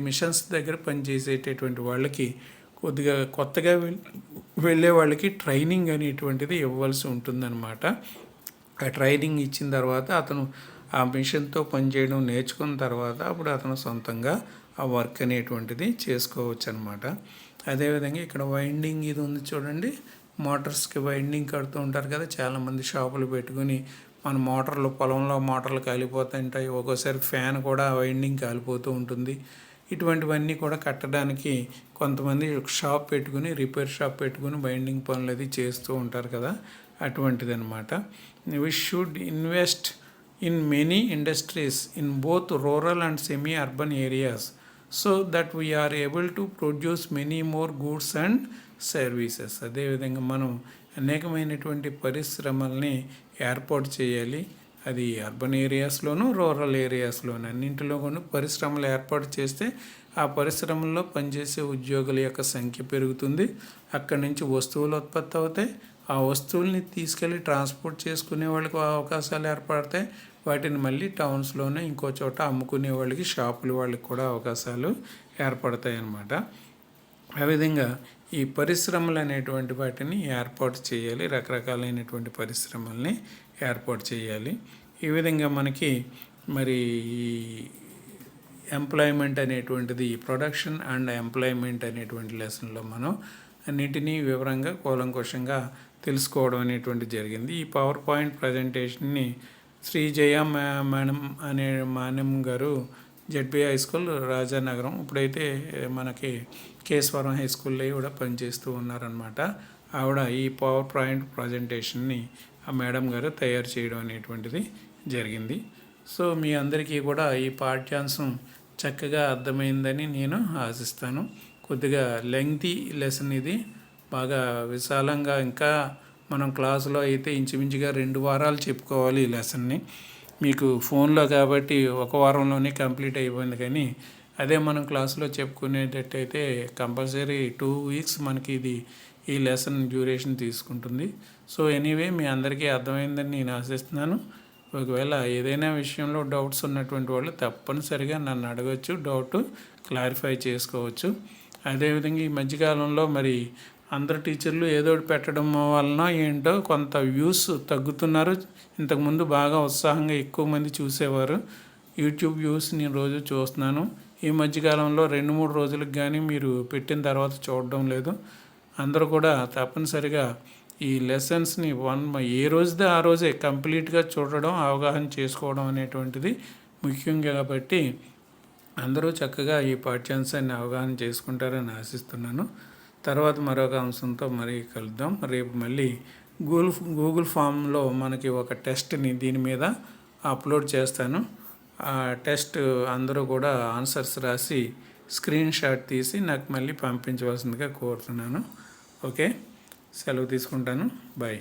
మిషన్స్ దగ్గర పనిచేసేటటువంటి వాళ్ళకి కొద్దిగా కొత్తగా వెళ్ళే వాళ్ళకి ట్రైనింగ్ అనేటువంటిది ఇవ్వాల్సి ఉంటుందన్నమాట. ఆ ట్రైనింగ్ ఇచ్చిన తర్వాత అతను ఆ మిషన్తో పనిచేయడం నేర్చుకున్న తర్వాత అప్పుడు అతను సొంతంగా ఆ వర్క్ అనేటువంటిది చేసుకోవచ్చు అనమాట. అదేవిధంగా ఇక్కడ వైండింగ్ ఇది ఉంది చూడండి, మోటార్స్కి వైండింగ్ కడుతూ ఉంటారు కదా. చాలామంది షాపులు పెట్టుకుని మన పొలంలో మోటార్లు కాలిపోతుంటాయి. ఒక్కోసారి ఫ్యాన్ కూడా వైండింగ్ కాలిపోతూ ఉంటుంది. ఇటువంటివన్నీ కూడా కట్టడానికి కొంతమంది షాప్ పెట్టుకుని, రిపేర్ షాప్ పెట్టుకుని బైండింగ్ పనులు అది చేస్తూ ఉంటారు కదా, అటువంటిది అనమాట. We should invest in many industries in both rural and semi urban areas so that we are able to produce many more goods and services. అదేవిధంగా మనం అనేకమైనటువంటి పరిశ్రమల్ని ఏర్పాటు చేయాలి. అది అర్బన్ ఏరియాస్లోను, రూరల్ ఏరియాస్లోను అన్నింటిలో కూడా పరిశ్రమలు ఏర్పాటు చేస్తే ఆ పరిశ్రమల్లో పనిచేసే ఉద్యోగుల యొక్క సంఖ్య పెరుగుతుంది. అక్కడి నుంచి వస్తువులు ఉత్పత్తి అవుతాయి. ఆ వస్తువుల్ని తీసుకెళ్ళి ట్రాన్స్పోర్ట్ చేసుకునే వాళ్ళకి అవకాశాలు ఏర్పడతాయి. వాటిని మళ్ళీ టౌన్స్లోనే ఇంకో చోట అమ్ముకునే వాళ్ళకి, షాపుల వాళ్ళకి కూడా అవకాశాలు ఏర్పడతాయి అన్నమాట. ఆ విధంగా ఈ పరిశ్రమలు అనేటువంటి వాటిని ఏర్పాటు చేయాలి. రకరకాలైనటువంటి పరిశ్రమల్ని ఏర్పాటు చేయాలి. ఈ విధంగా మనకి మరి ఎంప్లాయ్మెంట్ అనేటువంటిది, ప్రొడక్షన్ అండ్ ఎంప్లాయ్మెంట్ అనేటువంటి లెసన్లో మనం అన్నింటినీ వివరంగా కూలంకుషంగా తెలుసుకోవడం అనేటువంటి జరిగింది. ఈ పవర్ పాయింట్ ప్రజెంటేషన్ని శ్రీజయ మాnem గారు జెడ్పీ హై స్కూల్ రాజానగరం, ఇప్పుడైతే మనకి కేశవరం హై స్కూల్లో కూడా పనిచేస్తూ ఉన్నారనమాట. ఆవిడ ఈ పవర్ పాయింట్ ప్రజెంటేషన్ని ఆ మేడం గారు తయారు చేయడం అనేటువంటిది జరిగింది. సో మీ అందరికీ కూడా ఈ పాఠ్యాంశం చక్కగా అర్థమైందని నేను ఆశిస్తాను. కొద్దిగా లెంగ్తీ లెసన్ ఇది, బాగా విశాలంగా, ఇంకా మనం క్లాసులో అయితే ఇంచుమించుగా 2 వారాలు చెప్పుకోవాలి ఈ లెసన్ని. మీకు ఫోన్లో కాబట్టి ఒక వారంలోనే కంప్లీట్ అయిపోయింది, కానీ అదే మనం క్లాసులో చెప్పుకునేటట్టయితే కంపల్సరీ 2 వీక్స్ మనకి ఈ లెసన్ డ్యూరేషన్ తీసుకుంటుంది. సో ఎనీవే మీ అందరికీ అర్థమైందని నేను ఆశిస్తున్నాను. ఒకవేళ ఏదైనా విషయంలో డౌట్స్ ఉన్నటువంటి వాళ్ళు తప్పనిసరిగా నన్ను అడగచ్చు, డౌట్ క్లారిఫై చేసుకోవచ్చు. అదేవిధంగా ఈ మధ్యకాలంలో మరి అందరు టీచర్లు ఏదో ఒకటి పెట్టడం వలన ఏంటో కొంత వ్యూస్ తగ్గుతున్నారు. ఇంతకుముందు బాగా ఉత్సాహంగా ఎక్కువ మంది చూసేవారు. యూట్యూబ్ వ్యూస్ నేను రోజు చూస్తున్నాను. ఈ మధ్యకాలంలో 2-3 రోజులకు కానీ మీరు పెట్టిన తర్వాత చూడడం లేదు. అందరూ కూడా తప్పనిసరిగా ఈ లెసన్స్ని ఏ రోజుదే ఆ రోజే కంప్లీట్గా చూడడం, అవగాహన చేసుకోవడం అనేటువంటిది ముఖ్యం. కాబట్టి అందరూ చక్కగా ఈ పాఠ్యాంశాన్ని అవగాహన చేసుకుంటారని ఆశిస్తున్నాను. తర్వాత మరొక అంశంతో మరీ కలుద్దాం. రేపు మళ్ళీ గూగుల్ ఫామ్లో మనకి ఒక టెస్ట్ని దీని మీద అప్లోడ్ చేస్తాను. ఆ టెస్ట్ అందరూ కూడా ఆన్సర్స్ రాసి స్క్రీన్ షాట్ తీసి నాకు మళ్ళీ పంపించవలసిందిగా కోరుతున్నాను. ఓకే, సెలవు తీసుకుంటాను. బాయ్.